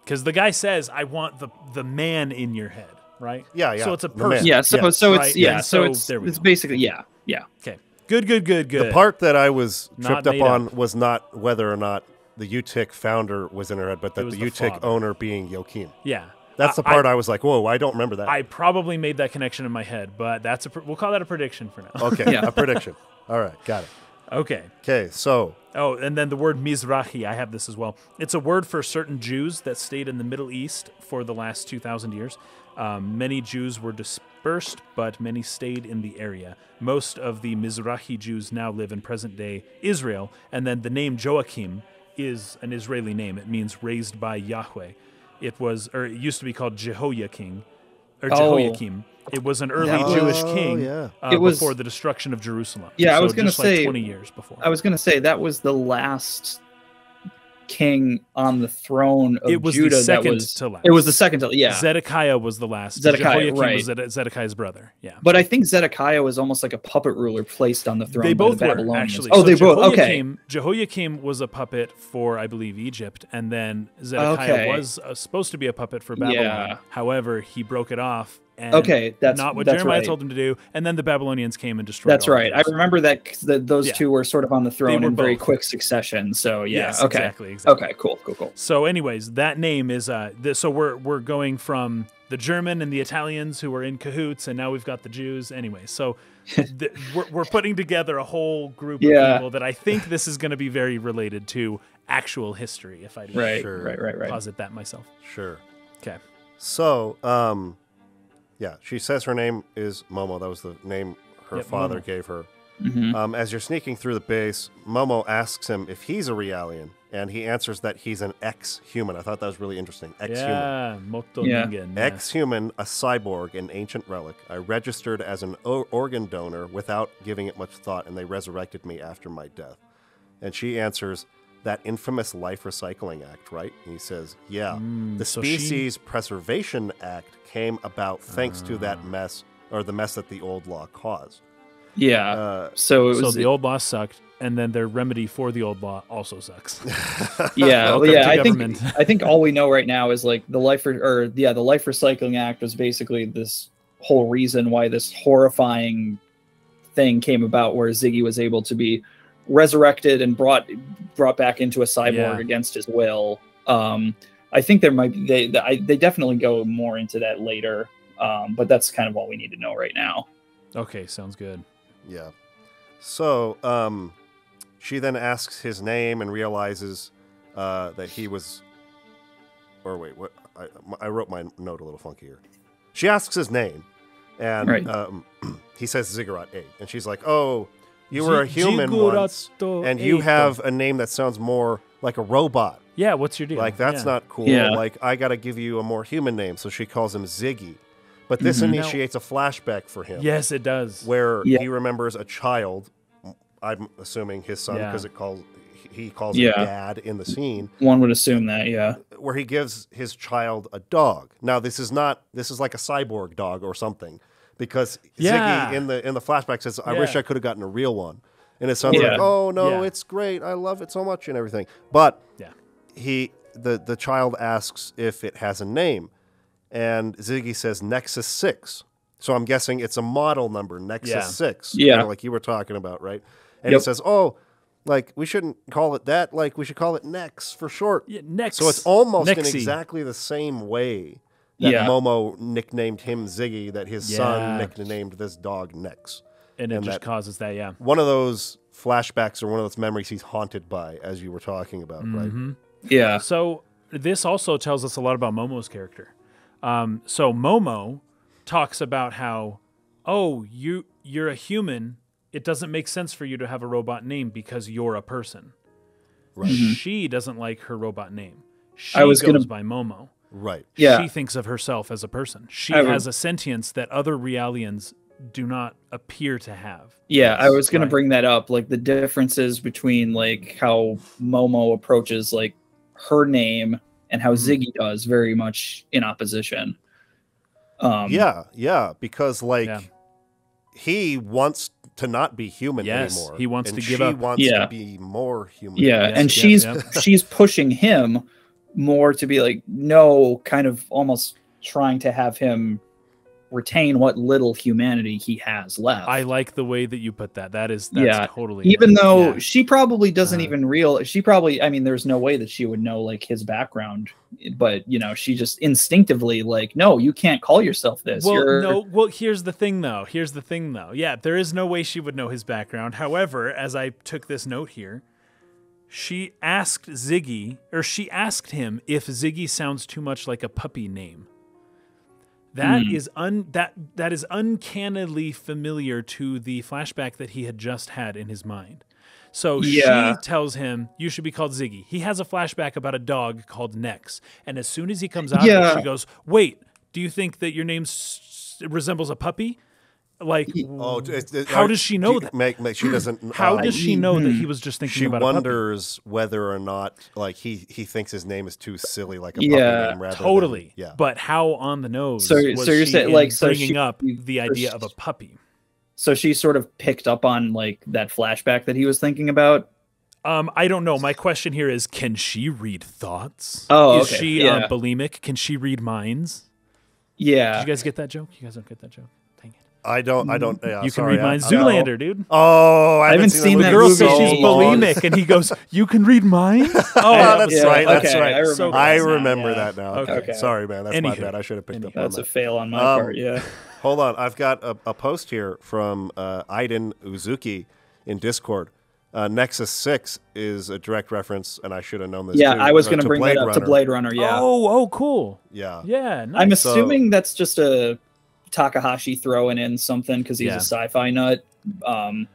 Because the guy says, I want the man in your head. Right. Yeah. So it's a person. Yeah. So right? it's basically yeah. Okay. Good. The part that I was tripped up on was not whether or not the UTIC founder was in her head, but that the UTIC owner being Joachim. Yeah. That's the part I was like, whoa, I don't remember that. I probably made that connection in my head, but we'll call that a prediction for now. Okay. A prediction. All right. Got it. Okay. So. Oh, and then the word Mizrahi, I have this as well. It's a word for certain Jews that stayed in the Middle East for the last 2,000 years. Many Jews were dispersed, but many stayed in the area. Most of the Mizrahi Jews now live in present-day Israel, and then the name Joachim is an Israeli name. It means raised by Yahweh. It used to be called Jehoiakim, It was an early Jewish king before the destruction of Jerusalem. Yeah, so I was going to say like 20 years before. I was going to say that was the last king on the throne of it was Judah. The second to last. It was the second to Zedekiah was the last. Zedekiah, right. was Zedekiah's brother. Yeah. But I think Zedekiah was almost like a puppet ruler placed on the throne. They both by the were Babylonians. actually. Oh, so they both. Okay. Jehoiakim was a puppet for, I believe, Egypt, and then Zedekiah was supposed to be a puppet for Babylon. Yeah. However, he broke it off. And that's not what that's Jeremiah right. told him to do, and then the Babylonians came and destroyed. That's right. I remember that those two were sort of on the throne in very both. quick succession. So yeah, yes, okay, exactly. Okay, cool. So, anyways, that name is so we're going from the German and the Italians who were in cahoots, and now we've got the Jews. Anyway, so we're putting together a whole group of people that I think this is going to be very related to actual history. If I do right. posit that myself. Sure. Okay. So, yeah, she says her name is Momo. That was the name her father gave her. Mm-hmm. As you're sneaking through the base, Momo asks him if he's a Relian, and he answers that he's an ex-human. I thought that was really interesting. Ex-human. Ex-human, a cyborg, an ancient relic. I registered as an organ donor without giving it much thought, and they resurrected me after my death. And she answers, that infamous Life Recycling Act, right? And he says, yeah. The Species Preservation Act came about thanks to that mess, or the mess that the old law caused. Yeah. So the old law sucked, and then their remedy for the old law also sucks. I think all we know right now is like the Life Recycling Act was basically this whole reason why this horrifying thing came about, where Ziggy was able to be resurrected and brought back into a cyborg against his will. I think there might be they definitely go more into that later, but that's kind of all we need to know right now. Okay, sounds good. Yeah. So she then asks his name and realizes that he was. Or wait, what? I wrote my note a little funky here. She asks his name, and he says Ziggurat 8, and she's like, "Oh, you were a human once, and you have a name that sounds more like a robot. Yeah, what's your deal? Like, that's not cool. Yeah. Like, I got to give you a more human name." So she calls him Ziggy. But this initiates a flashback for him. Yes, it does. Where he remembers a child, I'm assuming his son, because he calls him Dad in the scene. One would assume that, yeah. Where he gives his child a dog. Now, this is like a cyborg dog or something. Because Ziggy in the flashback says, I wish I could have gotten a real one. And it sounds like, oh, no, it's great. I love it so much and everything. But the child asks if it has a name. And Ziggy says Nexus 6. So I'm guessing it's a model number, Nexus 6. Yeah. Like you were talking about, right? And he says, oh, like, we shouldn't call it that. Like, we should call it Nex for short. Yeah, Nex. So it's almost in Nexy. Exactly the same way that Momo nicknamed him Ziggy, that his son nicknamed this dog Nex. And it just causes that, one of those flashbacks or one of those memories he's haunted by, as you were talking about, right? Yeah. So this also tells us a lot about Momo's character. So Momo talks about how, you're a human. It doesn't make sense for you to have a robot name because you're a person. Right. She doesn't like her robot name. She goes by Momo. Right. Yeah. She thinks of herself as a person. She has a sentience that other Realians do not appear to have. Yeah, I was going to bring that up. Like the differences between like how Momo approaches like her name and how Ziggy does, very much in opposition. Because he wants to not be human anymore. He wants to give up. She wants to be more human. Yeah, and she's pushing him more to be like, no, kind of almost trying to have him retain what little humanity he has left. I like the way that you put that. That's totally. Even though she probably doesn't even I mean, there's no way that she would know like his background, but she just instinctively like, no, you can't call yourself this. Well, here's the thing though. Yeah, there is no way she would know his background. However, as I took this note here, she asked him if Ziggy sounds too much like a puppy name. That is that is uncannily familiar to the flashback that he had just had in his mind. So she tells him, you should be called Ziggy. He has a flashback about a dog called Nex. And as soon as he comes out of it, she goes, wait, do you think that your name's resembles a puppy. Like, how does she know that? She doesn't. How does she know that he was just thinking about a puppy? She wonders whether or not, like, he thinks his name is too silly, like a puppy name. Rather totally. Than, But how on the nose? So you're saying, like, bringing up the idea of a puppy. So she sort of picked up on like that flashback that he was thinking about. I don't know. My question here is: can she read thoughts? Oh, is she bulimic? Can she read minds? Yeah. Did you guys get that joke? You guys don't get that joke. I don't. Yeah, you can read minds. Zoolander, dude. Oh, I haven't seen that. The girl says she's bulimic, and he goes, "You can read minds." Oh, that's right. That's right. I remember that now. Okay. Sorry, man. That's my bad. I should have picked up on that. That's a fail on my part. Yeah. Hold on. I've got a post here from Aiden Uzuki in Discord. Nexus 6 is a direct reference, and I should have known this. Yeah, too, I was going to bring that up to Blade Runner. Yeah. Oh, cool. Yeah. Yeah. Nice. I'm assuming that's just a Takahashi throwing in something because he's a sci-fi nut. I'm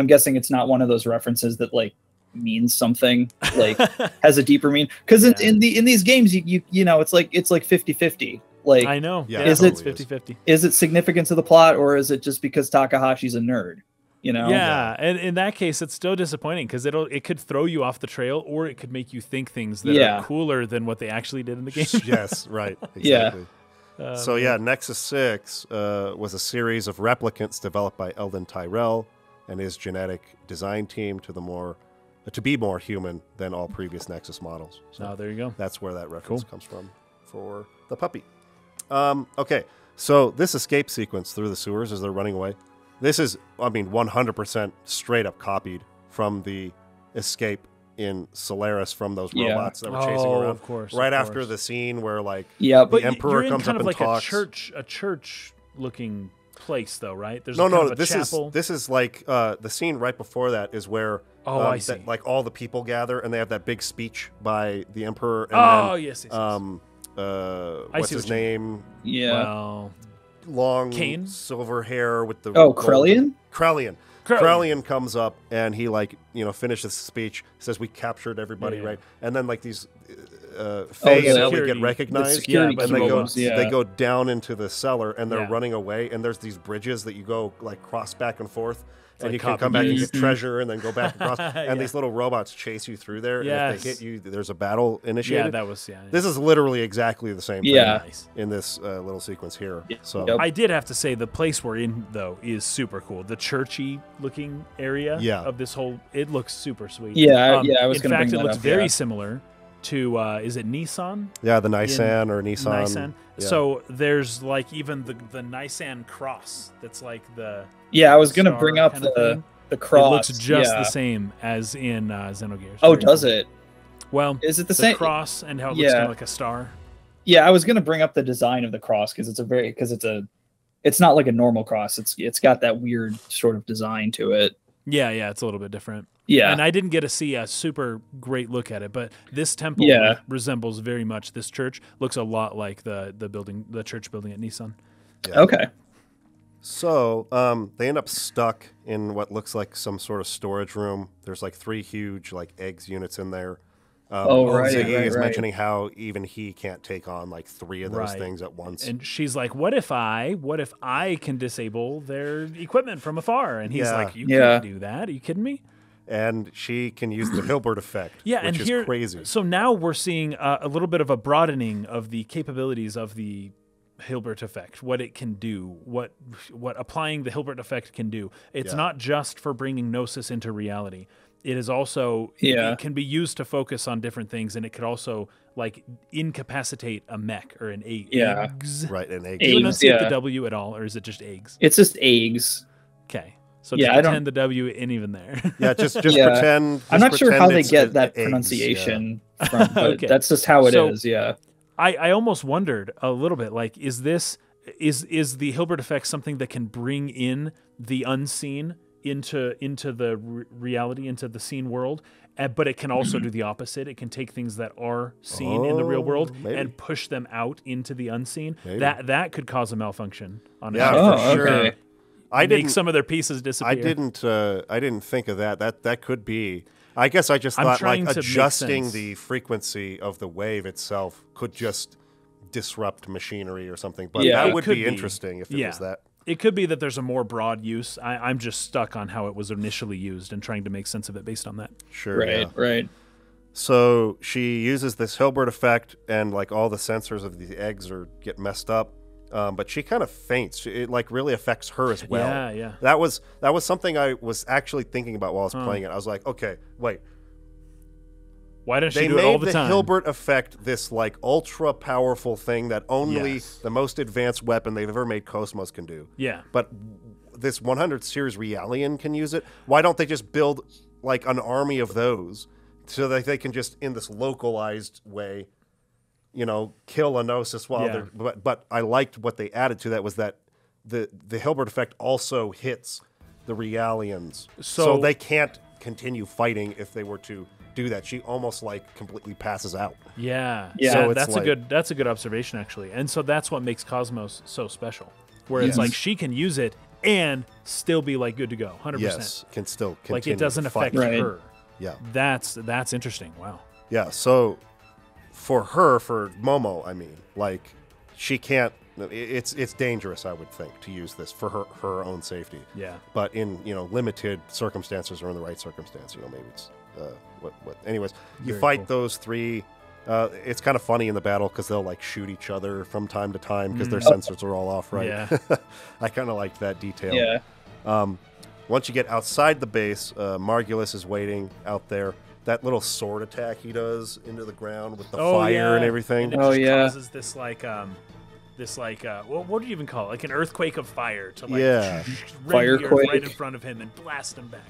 guessing it's not one of those references that like means something, like has a deeper meaning. Because in these games, you know, it's like 50-50. Like, I know. Yeah, is it 50-50? Is it significant to the plot, or is it just because Takahashi's a nerd? You know? Yeah, and in that case, it's still disappointing because it could throw you off the trail, or it could make you think things that are cooler than what they actually did in the game. Yes, right. Exactly. So Nexus 6 was a series of replicants developed by Eldon Tyrell and his genetic design team to be more human than all previous Nexus models. So there you go. That's where that reference comes from for the puppy. Okay, so this escape sequence through the sewers as they're running away, this is, 100% straight up copied from the escape in Solaris from those robots that were chasing around. Of course. Right after the scene where, like, the Emperor comes up and like talks. a church-looking place, though, right? There's this is like the scene right before that is where I see. like all the people gather and they have that big speech by the Emperor. And yes. What's his name? Yeah. Well, long Kane? silver hair with the Krellian? Krellian comes up and he finishes the speech, says we captured everybody, right? And then like these Faye and Ellie get recognized, and they go down into the cellar and they're running away, and there's these bridges that you go like cross back and forth. And you can come back and get treasure and then go back across. And these little robots chase you through there. Yes. And if they hit you, there's a battle initiated. Yeah, that was, This is literally exactly the same thing in this little sequence here. So I did have to say the place we're in, though, is super cool. The churchy-looking area of this whole, it looks super sweet. I was going to bring that up. In fact, it looks very similar to, is it Nissan? Yeah, the Nissan or Nissan. Nissan. Yeah. So there's like even the Nissan cross that's like the... Yeah, I was going to bring up the cross. It looks just the same as in Xenogears. Oh, does it? Well, is it the same cross and how it looks kind of like a star? Yeah, I was going to bring up the design of the cross because it's not like a normal cross. It's got that weird sort of design to it. Yeah, it's a little bit different. Yeah, and I didn't get to see a super great look at it, but this temple resembles very much this church. Looks a lot like the church building at Nissan. Yeah. Okay. So they end up stuck in what looks like some sort of storage room. There's like 3 huge like eggs units in there. Ziggy is mentioning how even he can't take on like 3 of those things at once. And she's like, what if I can disable their equipment from afar? And he's like, you can't do that. Are you kidding me? And she can use the Hilbert effect, which is crazy. So now we're seeing a little bit of a broadening of the capabilities of the Hilbert effect, what it can do, what applying the Hilbert effect can do. It's not just for bringing Gnosis into reality. It is also it can be used to focus on different things, and it could also like incapacitate a mech or an egg. Eggs. Right, an egg. Do you enunciate the W at all, or is it just eggs? It's just eggs. Okay. So just pretend the W ain't even there. Yeah, just pretend. Just I'm not sure how they get that pronunciation from, but that's just how it is. Yeah. I almost wondered a little bit, like, is the Hilbert effect something that can bring in the unseen into the reality, into the seen world, but it can also do the opposite. It can take things that are seen in the real world and push them out into the unseen. Maybe. That could cause a malfunction on for sure. Okay. I make some of their pieces disappear. I didn't think of that. That could be. I guess I just thought like adjusting the frequency of the wave itself could just disrupt machinery or something. But that would be interesting if it was that. It could be that there's a more broad use. I'm just stuck on how it was initially used and trying to make sense of it based on that. Sure. Right. So she uses this Hilbert effect, and like all the sensors of the eggs get messed up. But she kind of faints. It like really affects her as well. Yeah. That was something I was actually thinking about while I was playing it. I was like, okay, wait. Why doesn't she do it all the time? They made the Hilbert effect this like ultra powerful thing that only the most advanced weapon they've ever made KOS-MOS can do. Yeah. But this 100 series Relian can use it. Why don't they just build like an army of those so that they can just in this localized way, kill a Gnosis while they're. But I liked what they added to that was that the Hilbert effect also hits the Relians, so they can't continue fighting if they were to do that. She almost like completely passes out. Yeah. So that's a good observation actually, and so that's what makes KOS-MOS so special, where it's like she can use it and still be like good to go, 100%. Yes, can still continue. Like it doesn't affect her. Yeah, that's interesting. Wow. Yeah. So for Momo, I mean, like she can't. It's dangerous, I would think, to use this for her own safety. Yeah. But in limited circumstances or in the right circumstance, maybe it's what. Anyways, you fight those three. It's kind of funny in the battle because they'll like shoot each other from time to time because their sensors are all off, right? Yeah. I kind of like that detail. Yeah. Once you get outside the base, Margulis is waiting out there. That little sword attack he does into the ground with the fire and everything. And it just causes this what do you even call it? Like an earthquake of fire to like firequake right in front of him and blast him back.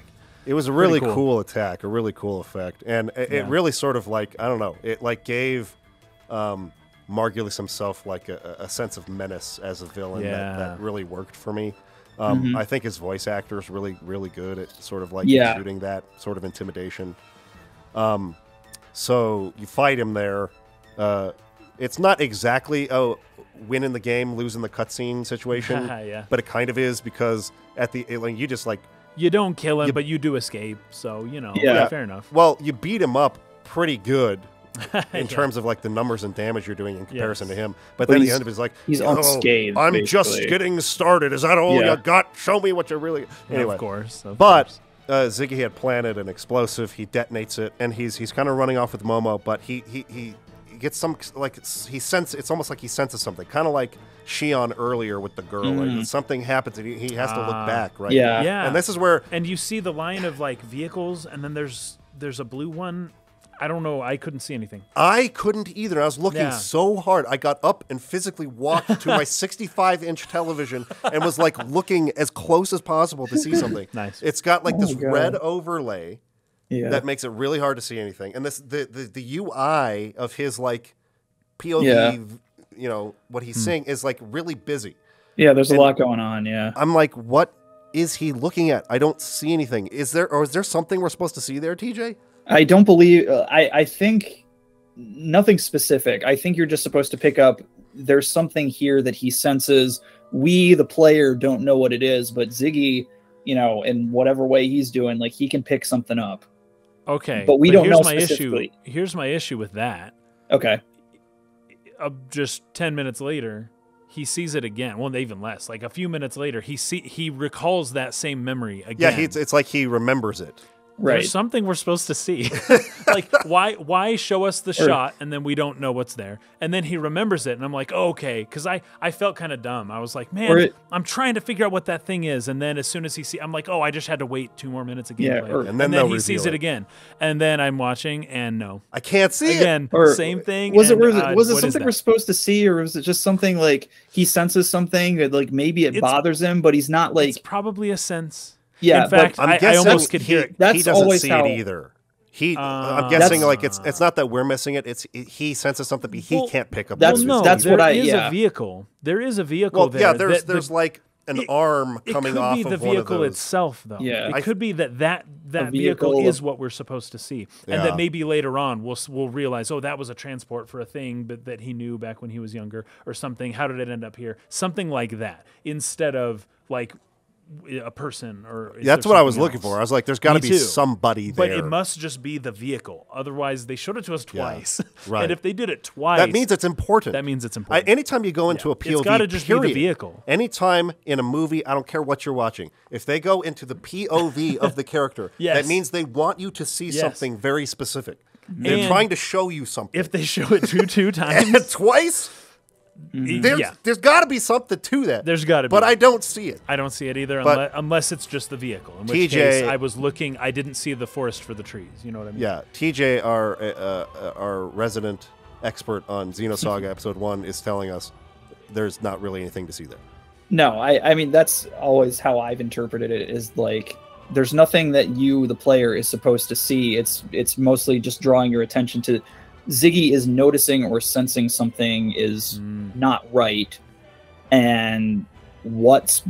It was a really cool attack, a really cool effect, and it really sort of like I don't know, it like gave Margulis himself like a sense of menace as a villain that really worked for me. I think his voice actor is really, really good at sort of like exuding that sort of intimidation. So you fight him there. It's not exactly a win in the game, lose in the cutscene situation, but it kind of is because at the you just like you don't kill him, but you do escape. So fair enough. Well, you beat him up pretty good. In terms of like the numbers and damage you're doing in comparison to him, but then the end of it is like he's unscathed. I'm just getting started. Is that all you got? Show me what you're really. Anyway, of course. Ziggy had planted an explosive. He detonates it, and he's kind of running off with Momo, but he gets some like it's almost like he senses something, kind of like Shion earlier with the girl. Like something happens, and he has to look back, right? Yeah. And this is where you see the line of like vehicles, and then there's a blue one. I don't know. I couldn't see anything. I couldn't either. I was looking so hard. I got up and physically walked to my 65-inch television and was like looking as close as possible to see something. Nice. It's got like this red overlay that makes it really hard to see anything. And the UI of his like POV, what he's saying is like really busy. Yeah, there's a lot going on. Yeah. I'm like, what is he looking at? I don't see anything. Is there something we're supposed to see there, TJ? I don't believe. I think nothing specific. I think you're just supposed to pick up. There's something here that he senses. We, the player, don't know what it is, but Ziggy, in whatever way he's doing, like he can pick something up. Okay, but we don't know specifically. Here's my issue with that. Okay. Just 10 minutes later, he sees it again. Well, even less. Like a few minutes later, he recalls that same memory again. Yeah, it's like he remembers it. Right. There's something we're supposed to see. Like, why show us the shot and then we don't know what's there? And then he remembers it, and I'm like, oh, okay. Because I felt kind of dumb. I was like, man, I'm trying to figure out what that thing is. And then as soon as I'm like, oh, I just had to wait 2 more minutes of gameplay. And then he sees it again. And then I'm watching, and no. I can't see again, it. Same thing. Was it something we're supposed to see, or was it just something like he senses something that like maybe it bothers him, but he's not like... It's probably a sense. Yeah, in fact, I almost could hear it. That's he doesn't always see how... it either. I'm guessing like it's not that we're missing it. He senses something, but he can't pick up. That's what I. There is a vehicle. There is a vehicle there. Yeah, there's like an arm coming off of one of those. It could be the vehicle itself, though. Yeah, it could be that vehicle is what we're supposed to see, and that maybe later on we'll realize, oh, that was a transport for a thing that he knew back when he was younger, or something. How did it end up here? Something like that, instead of like a person or that's what I was looking for. I was like, there's got to be somebody there. But it must just be the vehicle. Otherwise, they showed it to us twice. Right. And if they did it twice, that means it's important. That means it's important. Anytime you go into a POV, it's got to just be the vehicle. Anytime in a movie, I don't care what you're watching, if they go into the POV of the character, that means they want you to see something very specific. They're trying to show you something. If they show it two times, twice. There's got to be something to that. There's got to be. But I don't see it. I don't see it either unless it's just the vehicle. In which case, I was looking, I didn't see the forest for the trees. You know what I mean? Yeah. TJ, our resident expert on Xenosaga Episode 1, is telling us there's not really anything to see there. No, I mean, that's always how I've interpreted it, is like, there's nothing that you, the player, is supposed to see. It's mostly just drawing your attention to... Ziggy is noticing or sensing something is not right, and what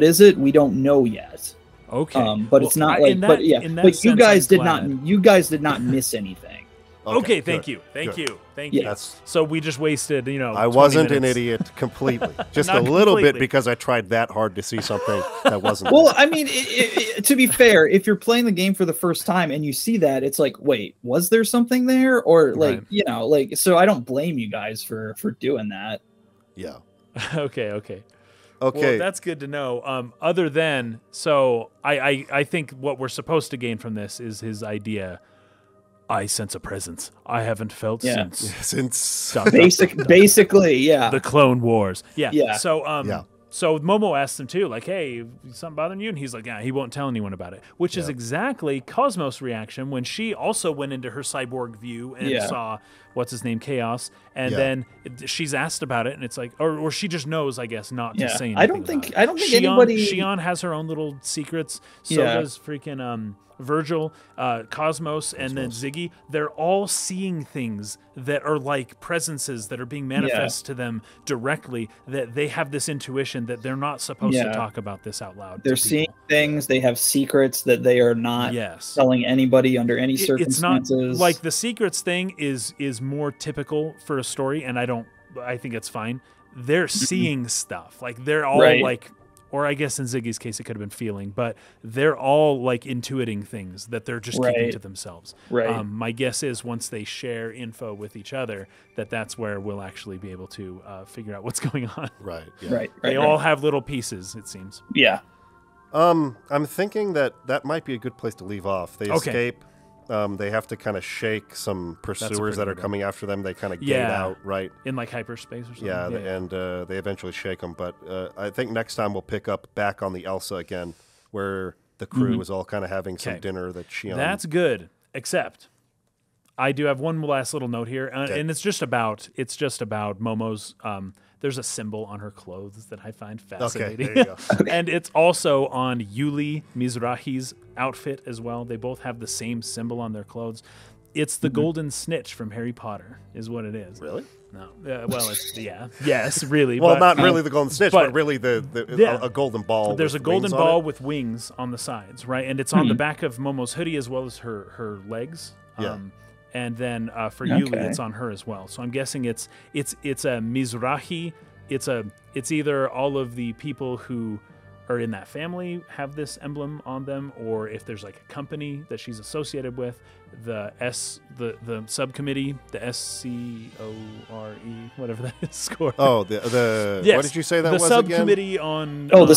is it? We don't know yet. Okay, but it's not like. But you guys did not. You guys did not miss anything. Okay, thank you. Yes. So we just wasted, I wasn't an idiot completely. Just a little bit, because I tried that hard to see something that wasn't. Well, I mean, to be fair, if you're playing the game for the first time and you see that, it's like, wait, was there something there? Or like, so I don't blame you guys for doing that. Yeah. Okay. Well, that's good to know. Other than, so I think what we're supposed to gain from this is his idea. I sense a presence I haven't felt since basically, yeah. The Clone Wars. Yeah. So Momo asked him too, like, hey, something bothering you? And he's like, yeah, he won't tell anyone about it. Which is exactly KOS-MOS' reaction when she also went into her cyborg view and saw what's his name, Chaos, and then she's asked about it, and it's like, or she just knows, I guess, not to say anything. I don't think anybody. Shion has her own little secrets. So does freaking Virgil, KOS-MOS, and then Ziggy. They're all seeing things that are like presences that are being manifest to them directly, that they have this intuition that they're not supposed to talk about this out loud. They're seeing things, they have secrets that they are not telling anybody under any circumstances. It's not like the secrets thing is more typical for a story, and I think it's fine. They're seeing stuff. Like they're all like, or I guess in Ziggy's case, it could have been feeling, but they're all like intuiting things that they're just keeping to themselves. Right. My guess is once they share info with each other, that's where we'll actually be able to figure out what's going on. Right. Yeah. Right. They all have little pieces, it seems. Yeah. I'm thinking that might be a good place to leave off. They escape. They have to kind of shake some pursuers that are coming after them. They kind of gate out, right? In like hyperspace or something. Yeah, and they eventually shake them. But I think next time we'll pick up back on the Elsa again, where the crew is all kind of having some dinner that Shion... That's good, except I do have one last little note here, and it's just about Momo's... there's a symbol on her clothes that I find fascinating. Okay, there you go. And it's also on Yuli Mizrahi's outfit as well. They both have the same symbol on their clothes. It's the golden snitch from Harry Potter, is what it is. Really? No. Well, it's yes, really. Well, not really the golden snitch, but really a golden ball. There's a golden ball with wings on the sides, right? And it's on the back of Momo's hoodie as well as her legs. And then for Yuli, it's on her as well. So I'm guessing it's a Mizrahi. It's either all of the people who are in that family have this emblem on them, or if there's like a company that she's associated with, the subcommittee, the S.C.O.R.E, whatever that is score. Oh, what did you say that was again? The subcommittee on the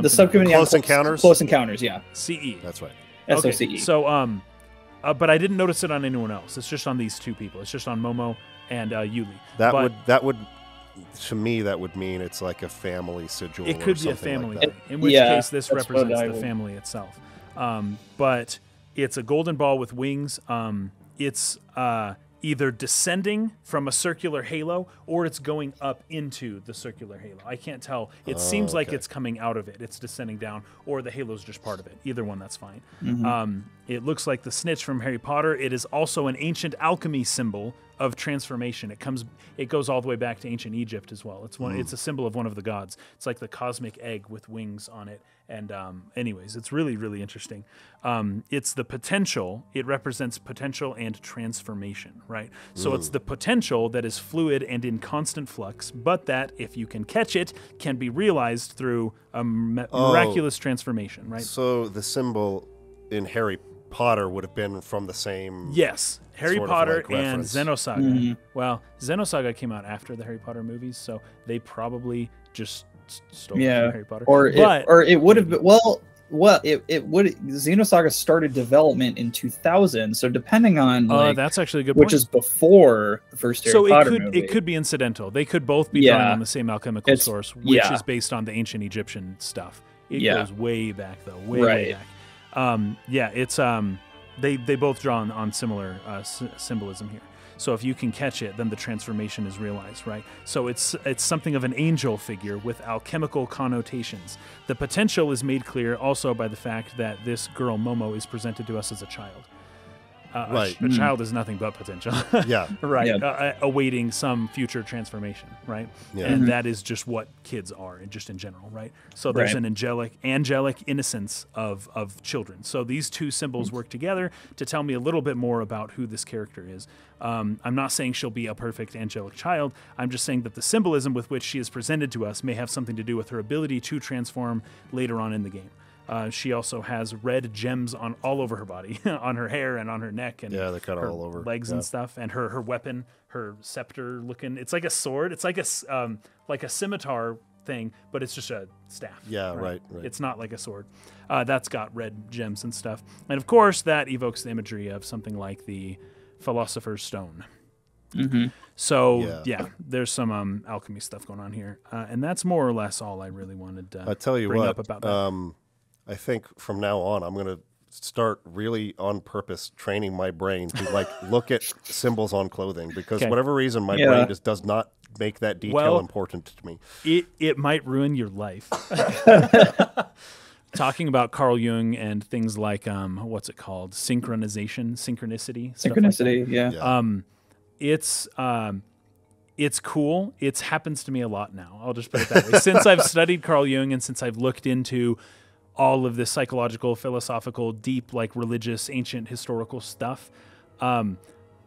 subcommittee Close Encounters. Close Encounters, yeah. C.E. That's right. S.O.C.E. Okay. So but I didn't notice it on anyone else. It's just on these two people. It's just on Momo and Yuli. That would to me that would mean it's like a family sigil. It could be a family thing, in which case this represents the family itself. But it's a golden ball with wings. It's either descending from a circular halo or it's going up into the circular halo. I can't tell. It seems like it's coming out of it. It's descending down, or the halo's just part of it. Either one, that's fine. It looks like the snitch from Harry Potter. It is also an ancient alchemy symbol of transformation. It goes all the way back to ancient Egypt as well. It's a symbol of one of the gods. It's like the cosmic egg with wings on it. And anyways, it's really, really interesting. It's the potential. It represents potential and transformation, right? So it's the potential that is fluid and in constant flux, but that, if you can catch it, can be realized through a miraculous transformation, right? So the symbol in Harry Potter would have been from the same... Yes, Harry Potter like and Xenosaga. Mm-hmm. Well, Xenosaga came out after the Harry Potter movies, so they probably just stole it from Harry Potter. Or it would have been... Well, it would. Xenosaga started development in 2000, so depending on that's actually a good point. Which is before the first Harry Potter movie. It could be incidental. They could both be drawing on the same alchemical source, which is based on the ancient Egyptian stuff. It goes way back though, way back. It's they both draw on similar symbolism here. So if you can catch it, then the transformation is realized, right? So it's something of an angel figure with alchemical connotations. The potential is made clear also by the fact that this girl, Momo, is presented to us as a child. A child is nothing but potential. Right. Yeah. Awaiting some future transformation, right? Yeah. And that is just what kids are, just in general, right? So there's an angelic innocence of children. So these two symbols work together to tell me a little bit more about who this character is. I'm not saying she'll be a perfect angelic child. I'm just saying that the symbolism with which she is presented to us may have something to do with her ability to transform later on in the game. She also has red gems on all over her body, on her hair and on her neck, and they're kind of all over legs and stuff. And her weapon, her scepter looking, it's like a sword. It's like a scimitar thing, but it's just a staff. Yeah, right. It's not like a sword. That's got red gems and stuff, and of course that evokes the imagery of something like the Philosopher's Stone. Mm-hmm. So there's some alchemy stuff going on here, and that's more or less all I really wanted to bring up about that. I think from now on, I'm going to start really on purpose training my brain to look at symbols on clothing, because whatever reason my brain just does not make that detail important to me. It might ruin your life. Talking about Carl Jung and things like what's it called, synchronicity. It's cool. It happens to me a lot now. I'll just put it that way. Since I've studied Carl Jung and since I've looked into all of this psychological, philosophical, deep, religious, ancient, historical stuff,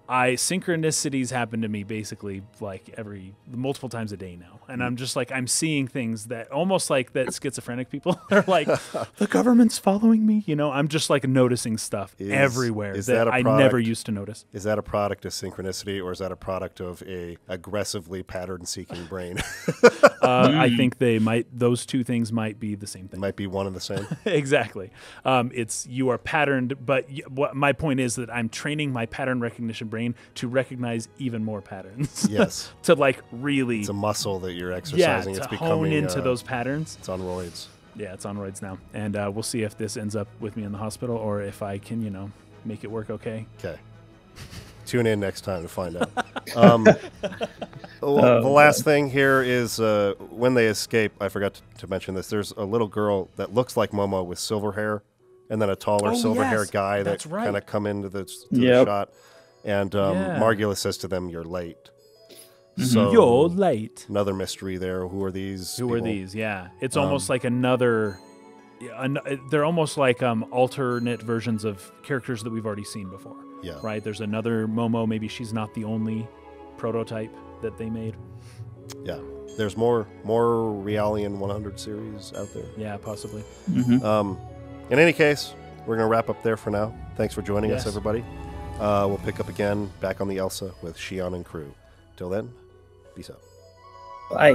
synchronicities happen to me basically multiple times a day now. And I'm just I'm seeing things that almost like that schizophrenic people are like, the government's following me. I'm just noticing stuff everywhere that I never used to notice. Is that a product of synchronicity, or is that a product of a aggressively pattern-seeking brain? I think those two things might be the same thing. Might be one and the same. Exactly. You are patterned, but my point is that I'm training my pattern recognition brain to recognize even more patterns. Yes. To really... It's a muscle that you're exercising. It's hone into those patterns. It's on roids. Yeah, it's on roids now. And we'll see if this ends up with me in the hospital or if I can, make it work okay. Okay. Tune in next time to find out. The last thing here is when they escape, I forgot to mention this, there's a little girl that looks like Momo with silver hair, and then a taller silver-haired guy that kind of come into the shot. And Margulis says to them, "You're late." Mm-hmm. So you're late. Another mystery there. Who are these? Who are these? Yeah, it's almost like another. They're almost like alternate versions of characters that we've already seen before. Yeah. Right. There's another Momo. Maybe she's not the only prototype that they made. Yeah. There's more Relian 100 series out there. Yeah, possibly. Mm-hmm. In any case, we're going to wrap up there for now. Thanks for joining us, everybody. We'll pick up again back on the Elsa with Shion and crew. Till then, peace out. Bye.